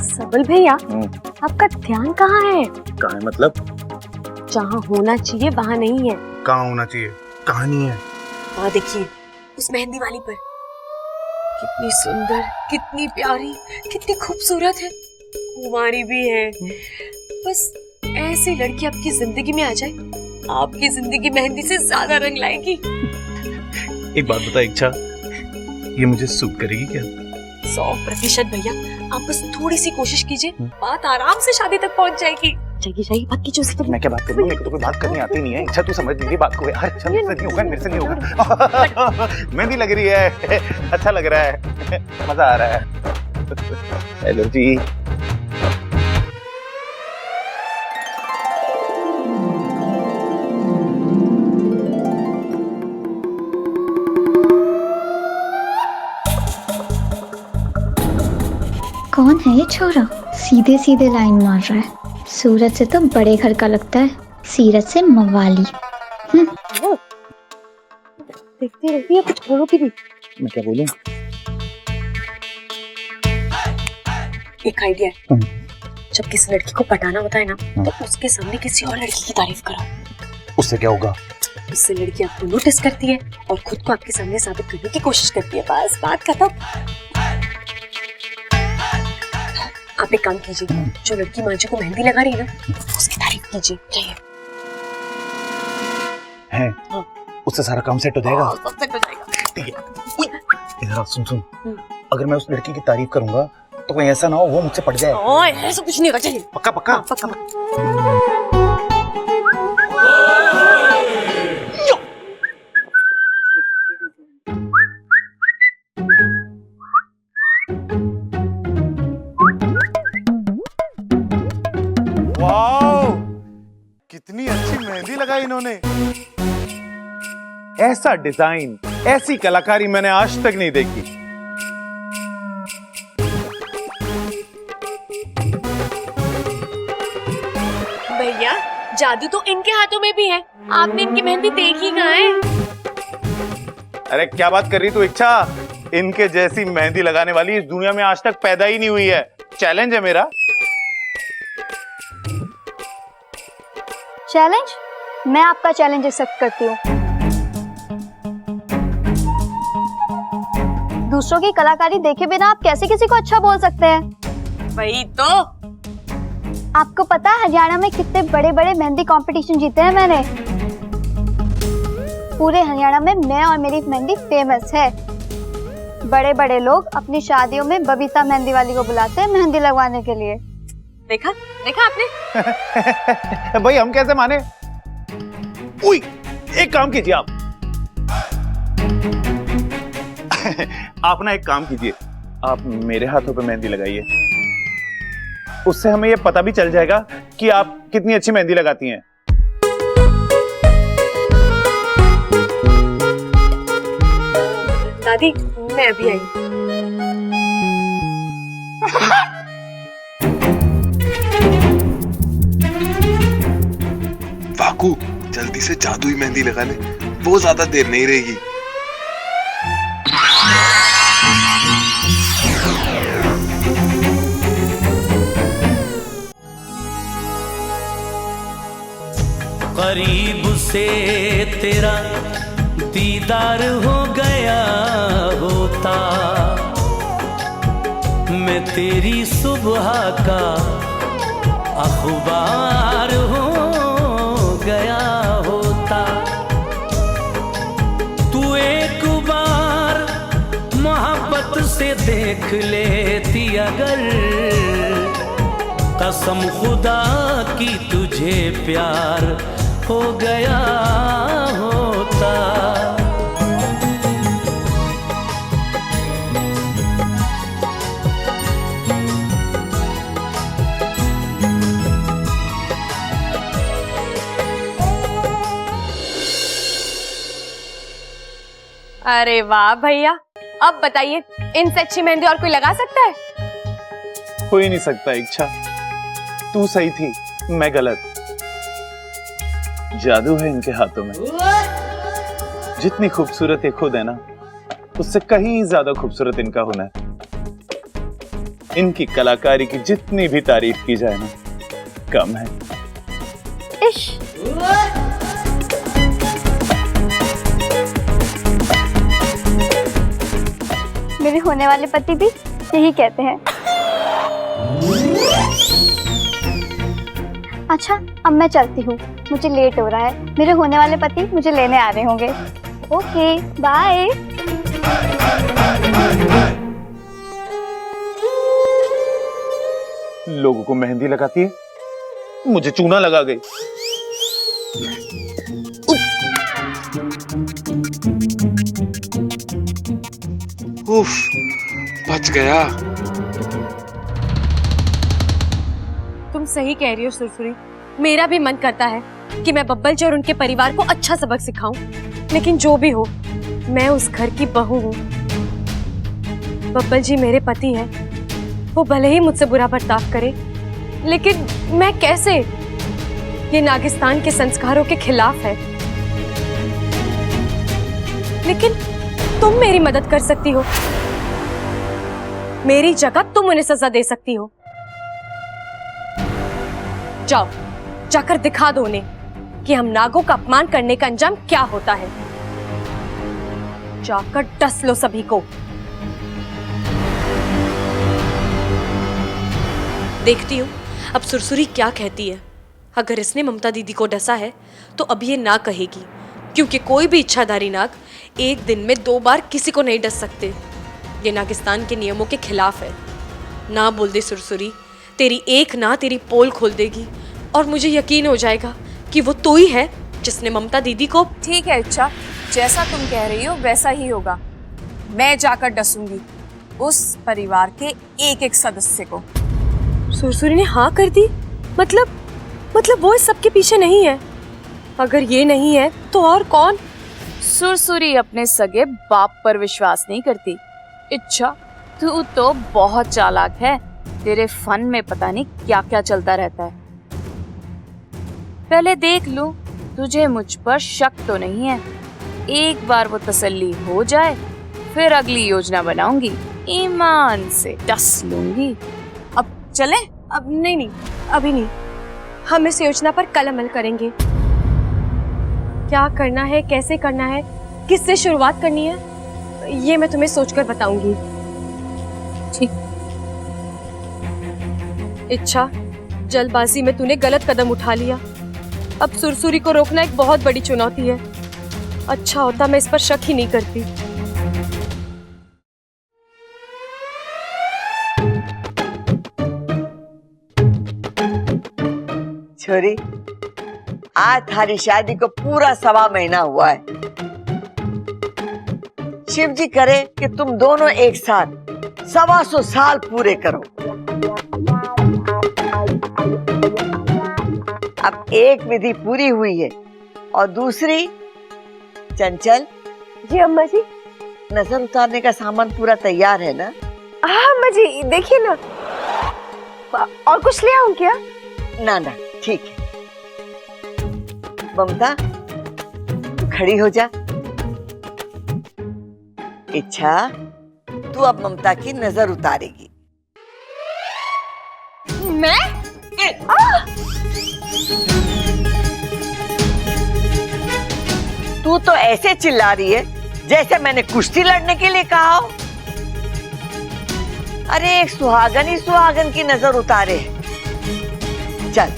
Speaker 7: सबल भैया, आपका ध्यान कहाँ है?
Speaker 4: कहाँ है मतलब?
Speaker 7: जहाँ होना चाहिए वहाँ नहीं है।
Speaker 3: कहाँ होना चाहिए? कहानी है।
Speaker 7: वहाँ देखिए, उस मेहंदी वाली पर। कितनी सुंदर, कितनी प्यारी, कितनी खूबसूरत है। कुमारी भी है। बस ऐसी लड़की आपकी जिंदगी में आ जाए, आपकी जिंदगी मेहंदी से ज्यादा रंग लाएगी।
Speaker 3: एक बात बता इच्छा, ये मुझे सूट करेगी क्या?
Speaker 7: 100% भैया, आप बस थोड़ी सी कोशिश कीजिए, बात आराम से शादी तक पहुंच जाएगी। जाइए बात कीजिए उससे।
Speaker 4: मैं क्या बात करूं? मेरे को तो कोई बात करनी आती नहीं है। इच्छा तू समझ लीजिए बात को यार। अच्छा मेरे से नहीं होगा। मेहंदी लग रही है, अच्छा लग रहा है, मजा आ रहा है। हेलो जी।
Speaker 14: कौन है ये छोरा? सीधे सीधे लाइन मार रहा है। सूरत से तो बड़े घर का लगता है, सीरत से मवाली।
Speaker 7: देखती रहती है, कुछ बोलो भी नहीं।
Speaker 4: मैं क्या बोलूं?
Speaker 7: एक आइडिया है, जब किसी लड़की को पटाना होता है ना, तो उसके सामने किसी और लड़की की तारीफ करो।
Speaker 4: उससे क्या होगा?
Speaker 7: उससे लड़की आपको नोटिस करती है और खुद को आपके सामने साबित करने की कोशिश करती है। बस बात खत्म। आप एक काम कीजिए, जो लड़की मांझी को मेहंदी लगा रही है ना, उसकी तारीफ कीजिए। चाहिए
Speaker 4: है?
Speaker 7: हाँ।
Speaker 4: उससे सारा काम सेट हो जाएगा।
Speaker 7: सब सेट हो जाएगा।
Speaker 4: ठीक है। इधर सुन, अगर मैं उस लड़की की तारीफ करूंगा तो कहीं ऐसा ना हो वो मुझसे पट जाए।
Speaker 7: ओए, ऐसा कुछ नहीं होगा। चलिए
Speaker 4: पक्का पक्का।
Speaker 7: हाँ, पक्का।
Speaker 4: वाओ, कितनी अच्छी मेहंदी लगाई इन्होंने। ऐसा डिजाइन, ऐसी कलाकारी मैंने आज तक नहीं देखी।
Speaker 7: भैया, जादू तो इनके हाथों में भी है। आपने इनकी मेहंदी देखी कहाँ है?
Speaker 4: अरे क्या बात कर रही तू इच्छा? इनके जैसी मेहंदी लगाने वाली इस दुनिया में आज तक पैदा ही नहीं हुई है। चैलेंज है मेरा।
Speaker 14: चैलेंज? मैं आपका चैलेंज एक्सेप्ट करती हूँ। दूसरों की कलाकारी देखे बिना आप कैसे किसी को अच्छा बोल सकते हैं?
Speaker 7: वही तो।
Speaker 14: आपको पता है हरियाणा में कितने बड़े बड़े मेहंदी कंपटीशन जीते हैं मैंने। पूरे हरियाणा में मैं और मेरी मेहंदी फेमस है। बड़े बड़े लोग अपनी शादियों में बबीता मेहंदी वाली को बुलाते हैं मेहंदी लगवाने के लिए।
Speaker 7: देखा आपने?
Speaker 4: भाई हम कैसे माने? उई, एक काम कीजिए आप। आप ना एक काम कीजिए, आप मेरे हाथों पे मेहंदी लगाइए। उससे हमें ये पता भी चल जाएगा कि आप कितनी अच्छी मेहंदी लगाती हैं।
Speaker 7: दादी, मैं अभी आई।
Speaker 15: वाकू, जल्दी से जादुई मेहंदी लगा ले, वो ज्यादा देर नहीं रहेगी।
Speaker 16: करीब से तेरा दीदार हो गया होता, मैं तेरी सुबह का अखबार हो गया होता। तू एक बार मोहब्बत से देख लेती अगर, कसम खुदा की तुझे प्यार हो गया होता।
Speaker 7: अरे वाह भैया, अब बताइए इनसे अच्छी मेहंदी और कोई लगा सकता है?
Speaker 4: हो ही नहीं सकता इच्छा। तू सही थी, मैं गलत। जादू है इनके हाथों में। जितनी खूबसूरत ये खुद है ना, उससे कहीं ज्यादा खूबसूरत इनका हुनर। इनकी कलाकारी की जितनी भी तारीफ की जाए ना, कम है।
Speaker 14: इश्क। मेरे होने वाले पति भी यही कहते हैं। अच्छा, अब मैं चलती हूँ, मुझे लेट हो रहा है। मेरे होने वाले पति मुझे लेने आ रहे होंगे। Okay, bye.
Speaker 4: लोगों को मेहंदी लगाती है, मुझे चूना लगा गई।
Speaker 15: उफ, बच गया।
Speaker 7: तुम सही कह रही हो सुरसुरी, मेरा भी मन करता है कि मैं बब्बल जी और उनके परिवार को अच्छा सबक सिखाऊं, लेकिन जो भी हो, मैं उस घर की बहू हूँ। बब्बल जी मेरे पति हैं, वो भले ही मुझसे बुरा बर्ताव करे, लेकिन मैं कैसे? ये नागिस्तान के संस्कारों के खिलाफ है। लेकिन तुम मेरी मदद कर सकती हो, मेरी जगह तुम उन्हें सजा दे सकती हो। जाओ, जाकर दिखा दो उन्हें कि हम नागों का अपमान करने का अंजाम क्या होता है। जाकर डस लो सभी को। देखती हूँ अब सुरसुरी क्या कहती है। अगर इसने ममता दीदी को डसा है तो अब ये ना कहेगी, क्योंकि कोई भी इच्छाधारी नाग एक दिन में 2 बार किसी को नहीं डस सकते। ये नागिस्तान के नियमों के खिलाफ है। ना बोल दे सुरसुरी, तेरी एक ना तेरी पोल खोल देगी और मुझे यकीन हो जाएगा कि वो तू ही है जिसने ममता दीदी को।
Speaker 10: ठीक है इच्छा, जैसा तुम कह रही हो वैसा ही होगा। मैं जाकर डसूंगी उस परिवार के एक सदस्य को।
Speaker 7: सुरसुरी ने हाँ कर दी? मतलब वो इस सब के पीछे नहीं है? अगर ये नहीं है तो और कौन?
Speaker 10: सुरसुरी अपने सगे बाप पर विश्वास नहीं करती। इच्छा, तू तो बहुत चालाक है। तेरे फन में पता नहीं क्या क्या चलता रहता है। पहले देख लूं तुझे मुझ पर शक तो नहीं है। एक बार वो तसल्ली हो जाए फिर अगली योजना बनाऊंगी, ईमान से डस लूंगी। अब चले?
Speaker 7: अब नहीं, अभी नहीं। हम इस योजना पर कल अमल करेंगे। क्या करना है, कैसे करना है, किससे शुरुआत करनी है, ये मैं तुम्हें सोचकर बताऊंगी।
Speaker 10: ठीक।
Speaker 7: इच्छा, जल्दबाजी में तूने गलत कदम उठा लिया। अब सुरसुरी को रोकना एक बहुत बड़ी चुनौती है। अच्छा होता मैं इस पर शक ही नहीं करती।
Speaker 6: छोरी, आज थारी शादी को पूरा 1.25 महीना हुआ है। शिव जी करे कि तुम दोनों एक साथ 125 साल पूरे करो। अब एक विधि पूरी हुई है और दूसरी। चंचल
Speaker 13: जी अम्मा जी।
Speaker 6: नजर उतारने का सामान पूरा तैयार है ना?
Speaker 13: हाँ अम्मा जी, देखिए ना। और कुछ ले आऊं क्या?
Speaker 6: ना, ठीक है। ममता, खड़ी हो जा। इच्छा, तू अब ममता की नजर उतारेगी।
Speaker 13: मैं?
Speaker 6: तू तो ऐसे चिल्ला रही है जैसे मैंने कुश्ती लड़ने के लिए कहा हो। अरे एक सुहागन ही सुहागन की नजर उतारे। चल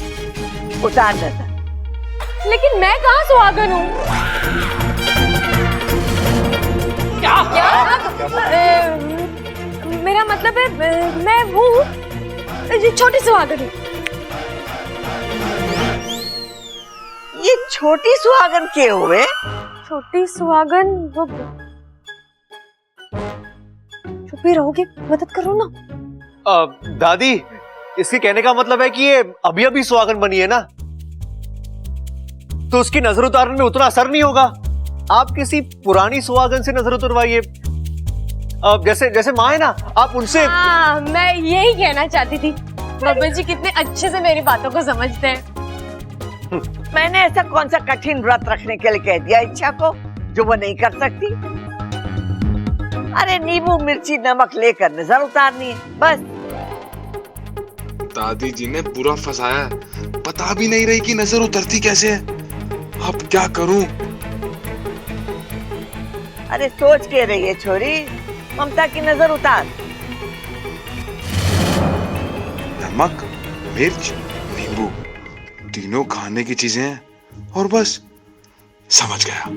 Speaker 6: उतार नजर।
Speaker 7: लेकिन मैं कहाँ सुहागन हूँ? क्या? मेरा मतलब है मैं हूँ छोटी सुहागन हूँ।
Speaker 6: ये छोटी सुहागन के हुए?
Speaker 7: छोटी सुहागन वो। चुप ही रहोगे? मदद करो ना।
Speaker 2: दादी, इसके कहने का मतलब है कि ये अभी अभी सुहागन बनी है ना, तो उसकी नजर उतारने में उतना असर नहीं होगा। आप किसी पुरानी सुहागन से नजर उतरवाइए, जैसे माँ है ना, आप उनसे।
Speaker 7: मैं यही कहना चाहती थी। बब्बल जी कितने अच्छे से मेरी बातों को समझते हैं।
Speaker 6: मैंने ऐसा कौन सा कठिन व्रत रखने के लिए कह दिया इच्छा को जो वो नहीं कर सकती? अरे नींबू मिर्ची नमक लेकर नजर उतारनी है बस।
Speaker 15: दादी जी ने बुरा फंसाया है, पता भी नहीं रही कि नजर उतरती कैसे है। अब क्या करूं?
Speaker 6: अरे सोच के रही है छोरी, ममता की नजर उतार।
Speaker 15: नमक, मिर्च, नींबू, तीनों खाने की चीजें हैं और बस समझ गया।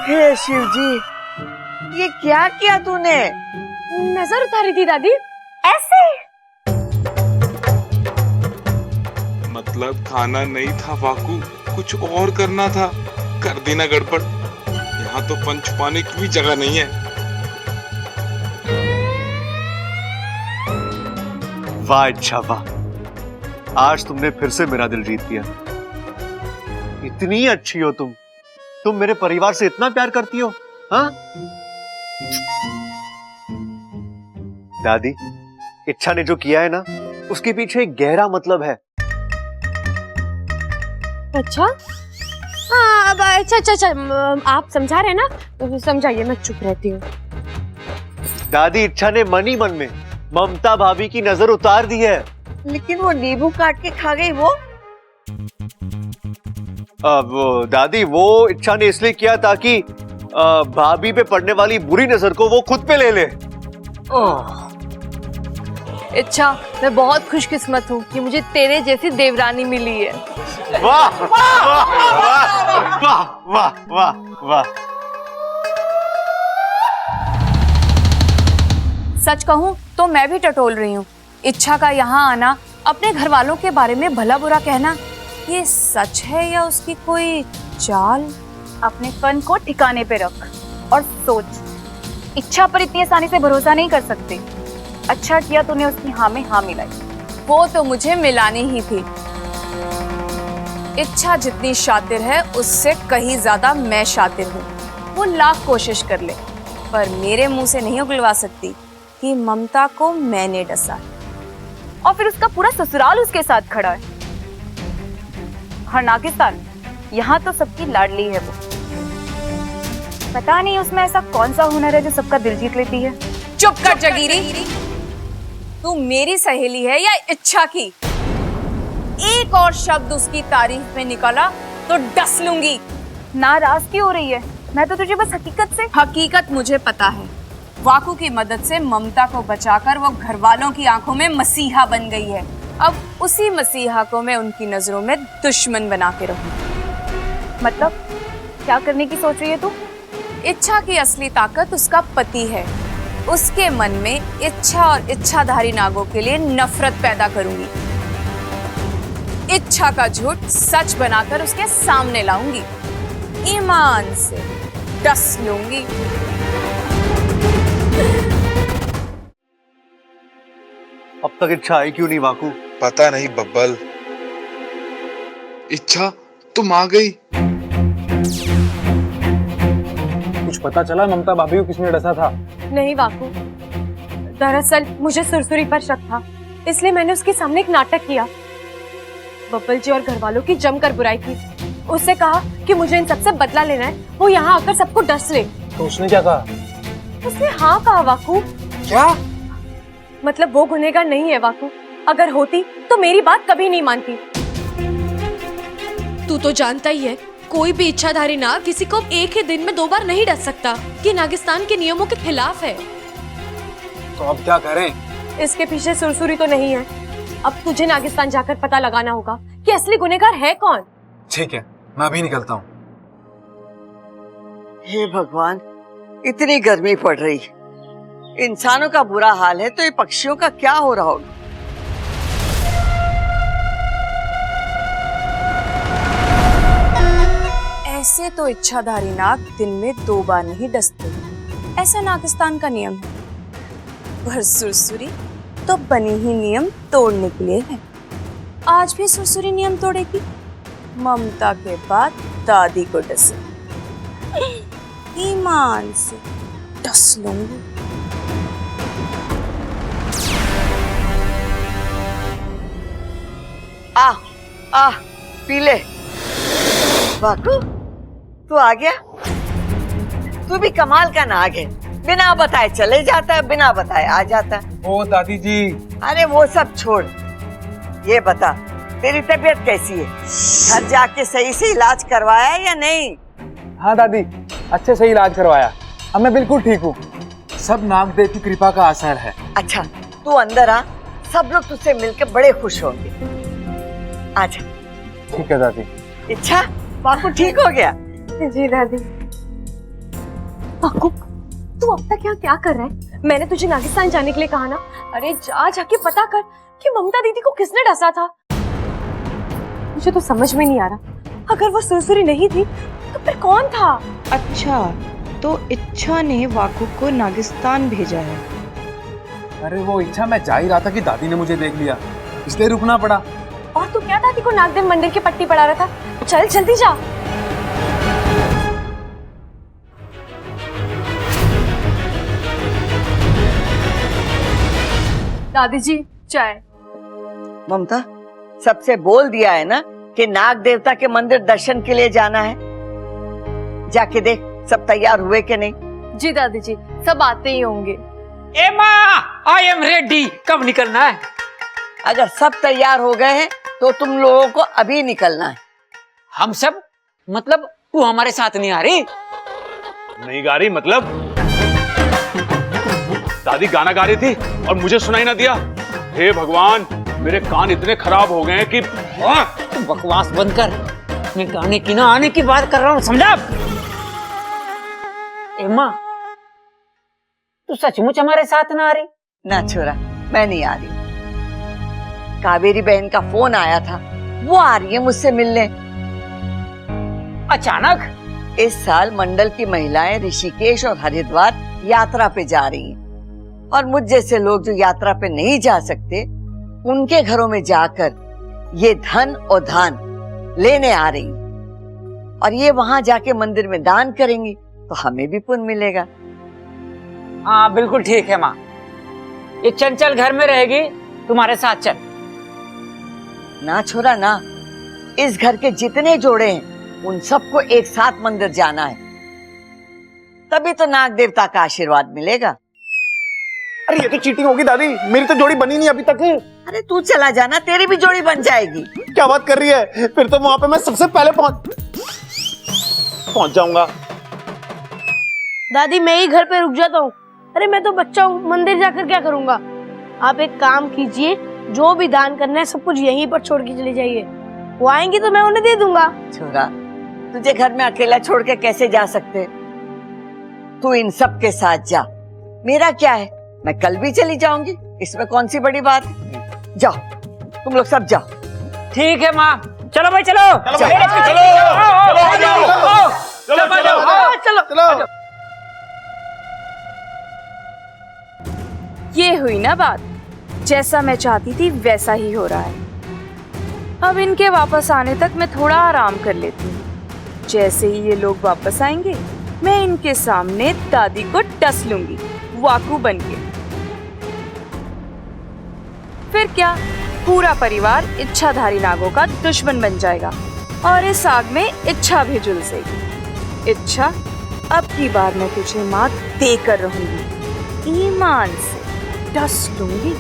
Speaker 6: हे शिव जी, ये क्या किया तूने?
Speaker 7: नजर उतारी थी दादी।
Speaker 6: ऐसे?
Speaker 15: मतलब खाना नहीं था वाकू, कुछ और करना था। कर दी ना गड़बड़। यहाँ तो पंच छुपाने की भी जगह नहीं है।
Speaker 2: वाह अच्छा वाह, आज तुमने फिर से मेरा दिल जीत लिया। इतनी अच्छी हो तुम मेरे परिवार से इतना प्यार करती हो। हाँ दादी, इच्छा ने जो किया है ना, उसके पीछे एक गहरा मतलब है।
Speaker 7: अच्छा हाँ, अब अच्छा आप समझा रहे हैं ना, समझाइए, मैं चुप रहती हूँ।
Speaker 2: दादी, इच्छा ने मन ही मन में ममता भाभी की नजर उतार दी है।
Speaker 6: लेकिन वो नींबू काट के खा गई वो।
Speaker 2: अब दादी, वो इच्छा ने इसलिए किया ताकि भाभी पे पड़ने वाली बुरी नजर को वो खुद पे ले ले।
Speaker 13: इच्छा, मैं बहुत खुशकिस्मत हूँ कि मुझे तेरे जैसी देवरानी मिली है।
Speaker 2: वाह वाह वाह वाह वाह वाह।
Speaker 10: सच कहूँ तो मैं भी टटोल रही हूँ। इच्छा का यहाँ आना, अपने घर वालों के बारे में भला बुरा कहना, ये सच है या उसकी कोई चाल?
Speaker 9: अपने फन को ठिकाने पे रख और सोच। इच्छा पर इतनी आसानी से भरोसा नहीं कर सकते। अच्छा किया तूने उसकी हाँ में हाँ मिलाई।
Speaker 10: वो तो मुझे मिलानी ही थी। इच्छा जितनी शातिर है उससे कहीं ज्यादा मैं शातिर हूँ। वो लाख कोशिश कर ले पर मेरे मुंह से नहीं उगलवा सकती कि ममता को मैंने डसा है।
Speaker 9: और फिर उसका पूरा ससुराल उसके साथ खड़ा है। हर नागिस्तान, यहाँ तो सबकी लाडली है वो। पता नहीं उसमें ऐसा कौन सा हुनर है जो सबका दिल जीत लेती है।
Speaker 10: चुप कर जगीरी, तू मेरी सहेली है या इच्छा की? एक और शब्द उसकी तारीफ में निकला तो डस लूंगी।
Speaker 9: नाराज क्यों हो रही है? मैं तो तुझे बस
Speaker 10: हकीकत मुझे पता है। वाकू की मदद से ममता को बचाकर वो घर वालों की आंखों में मसीहा बन गई है। अब उसी मसीहा को मैं उनकी नजरों में दुश्मन बना के रहूं।
Speaker 9: मतलब क्या करने की सोच रही है तू?
Speaker 10: इच्छा की असली ताकत उसका पति है। उसके मन में इच्छा और इच्छाधारी नागों के लिए नफरत पैदा करूंगी। इच्छा का झूठ सच बनाकर उसके सामने लाऊंगी। ईमान से डस लूंगी।
Speaker 2: अब तक इच्छा आई क्यों नहीं वाकू?
Speaker 15: पता नहीं बब्बल। इच्छा तुम आ गई।
Speaker 5: कुछ पता चला ममता भाभी को किसने डसा था?
Speaker 7: नहीं वाकू, दरअसल मुझे सुरसुरी पर शक था, इसलिए मैंने उसके सामने एक नाटक किया। बब्बल जी और घर वालों की जमकर बुराई की। उससे कहा कि मुझे इन सबसे बदला लेना है, वो यहाँ आकर सबको डस ले।
Speaker 5: तो उसने क्या कहा?
Speaker 7: उसने हाँ कहा वाकू।
Speaker 5: क्या?
Speaker 7: मतलब वो गुनहगार नहीं है वाकू। अगर होती तो मेरी बात कभी नहीं मानती। तू तो जानता ही है, कोई भी इच्छाधारी नाग किसी को एक ही दिन में 2 बार नहीं डस सकता। ये नागिस्तान के नियमों के खिलाफ है।
Speaker 5: तो अब क्या करें?
Speaker 7: इसके पीछे सुरसुरी तो नहीं है। अब तुझे नागिस्तान जाकर पता लगाना होगा कि असली गुनहगार है कौन।
Speaker 5: ठीक है, मैं अभी निकलता हूँ।
Speaker 6: हे भगवान, इतनी गर्मी पड़ रही, इंसानों का बुरा हाल है तो ये पक्षियों का क्या हो रहा होगा?
Speaker 10: ऐसे तो इच्छाधारी नाग दिन में 2 बार नहीं डसते, ऐसा नागिस्तान का नियम है। पर सुरसुरी तो बनी ही नियम तोड़ने के लिए है। आज भी सुरसुरी नियम तोड़ेगी। ममता के बाद दादी को डसे, ईमान से डस लूंगी।
Speaker 6: आ पी ले। वाकू, तू आ गया? तू भी कमाल का नाग है, बिना बताए चले जाता है, बिना बताए आ जाता है।
Speaker 5: ओ दादी जी।
Speaker 6: अरे वो सब छोड़, ये बता तेरी तबीयत कैसी है? घर जाके सही से इलाज करवाया या नहीं?
Speaker 5: हाँ दादी, अच्छे से इलाज करवाया, अब मैं बिल्कुल ठीक हूँ। सब नागदेव की कृपा का असर है।
Speaker 6: अच्छा तू अंदर आ, सब लोग तुझसे मिलकर बड़े खुश होंगे। आजा।
Speaker 5: ठीक है दादी।
Speaker 6: इच्छा, वाकू ठीक हो गया?
Speaker 7: जी दादी। वाकू, तू अब तक यहाँ क्या कर रहा है? मैंने तुझे नागिस्तान जाने के लिए कहा ना। अरे जा जाके पता कर कि ममता दीदी को किसने डसा था। मुझे तो समझ में नहीं आ रहा, अगर वो सुरसुरी नहीं थी तो फिर कौन था?
Speaker 10: अच्छा, तो इच्छा ने वाकू को नागिस्तान भेजा है।
Speaker 5: अरे वो इच्छा, मैं जा ही रहा था कि दादी ने मुझे देख लिया, इसलिए रुकना पड़ा।
Speaker 7: और तू क्या दादी को नागदेव मंदिर की पट्टी पढ़ा रहा था? चल जल्दी जा। दादी जी चाय।
Speaker 6: ममता, सबसे बोल दिया है ना कि नाग देवता के मंदिर दर्शन के लिए जाना है। जाके देख सब तैयार हुए कि नहीं।
Speaker 13: जी दादी जी, सब आते ही होंगे।
Speaker 11: ए माँ, आई एम रेडी। कब निकलना है?
Speaker 6: अगर सब तैयार हो गए हैं तो तुम लोगों को अभी निकलना है।
Speaker 11: हम सब? मतलब तू हमारे साथ नहीं आ रही?
Speaker 3: नहीं गा रही मतलब? दादी गाना गा रही थी और मुझे सुनाई ना दिया। हे भगवान, मेरे कान इतने खराब हो गए हैं कि
Speaker 11: तू बकवास बंद कर। मैं गाने की ना आने की बात कर रहा हूँ, समझा? ए माँ, तू सचमुच हमारे साथ ना आ रही?
Speaker 6: ना छोरा, मैं नहीं आ रही। कावेरी बहन का फोन आया था, वो आ रही है मुझसे मिलने।
Speaker 11: अचानक?
Speaker 6: इस साल मंडल की महिलाएं ऋषिकेश और हरिद्वार यात्रा पे जा रही हैं और मुझ जैसे लोग जो यात्रा पे नहीं जा सकते, उनके घरों में जाकर ये धन और दान लेने आ रही हैं। और ये वहां जाके मंदिर में दान करेंगी तो हमें भी पुण्य मिलेगा।
Speaker 11: हाँ बिल्कुल ठीक है माँ। ये चंचल घर में रहेगी, तुम्हारे साथ चल।
Speaker 6: ना छोरा ना, इस घर के जितने जोड़े हैं उन सबको एक साथ मंदिर जाना है, तभी तो नाग देवता का आशीर्वाद मिलेगा।
Speaker 5: अरे ये तो चीटिंग होगी दादी, मेरी तो जोड़ी बनी नहीं अभी तक।
Speaker 6: अरे तू चला जाना, तेरी भी जोड़ी बन जाएगी।
Speaker 5: क्या बात कर रही है? फिर तो वहां पे मैं सबसे पहले पहुंच जाऊंगा।
Speaker 13: दादी मैं ही घर पे रुक जाता हूँ। अरे मैं तो बच्चा हूँ, मंदिर जाकर क्या करूँगा? आप एक काम कीजिए, जो भी दान करना है सब कुछ यहीं पर छोड़ के चले जाइए, वो आएंगी तो मैं उन्हें दे दूंगा।
Speaker 6: छोरा, तुझे घर में अकेला छोड़ के कैसे जा सकते? तू इन सब के साथ जा, मेरा क्या है, मैं कल भी चली जाऊंगी, इसमें कौन सी बड़ी बात है। जाओ तुम लोग सब जाओ।
Speaker 11: ठीक है माँ, चलो भाई चलो।
Speaker 10: चलो। ये हुई ना बात, जैसा मैं चाहती थी वैसा ही हो रहा है। अब इनके वापस आने तक मैं थोड़ा आराम कर लेती हूँ। जैसे ही ये लोग वापस आएंगे, मैं इनके सामने दादी को डस लूंगी, वाकू बनके। फिर क्या, पूरा परिवार इच्छाधारी नागों का दुश्मन बन जाएगा और इस आग में इच्छा भी झुलसेगी। इच्छा, अब की बार मैं तुझे मात देकर रहूंगी, ईमान से डस लूंगी।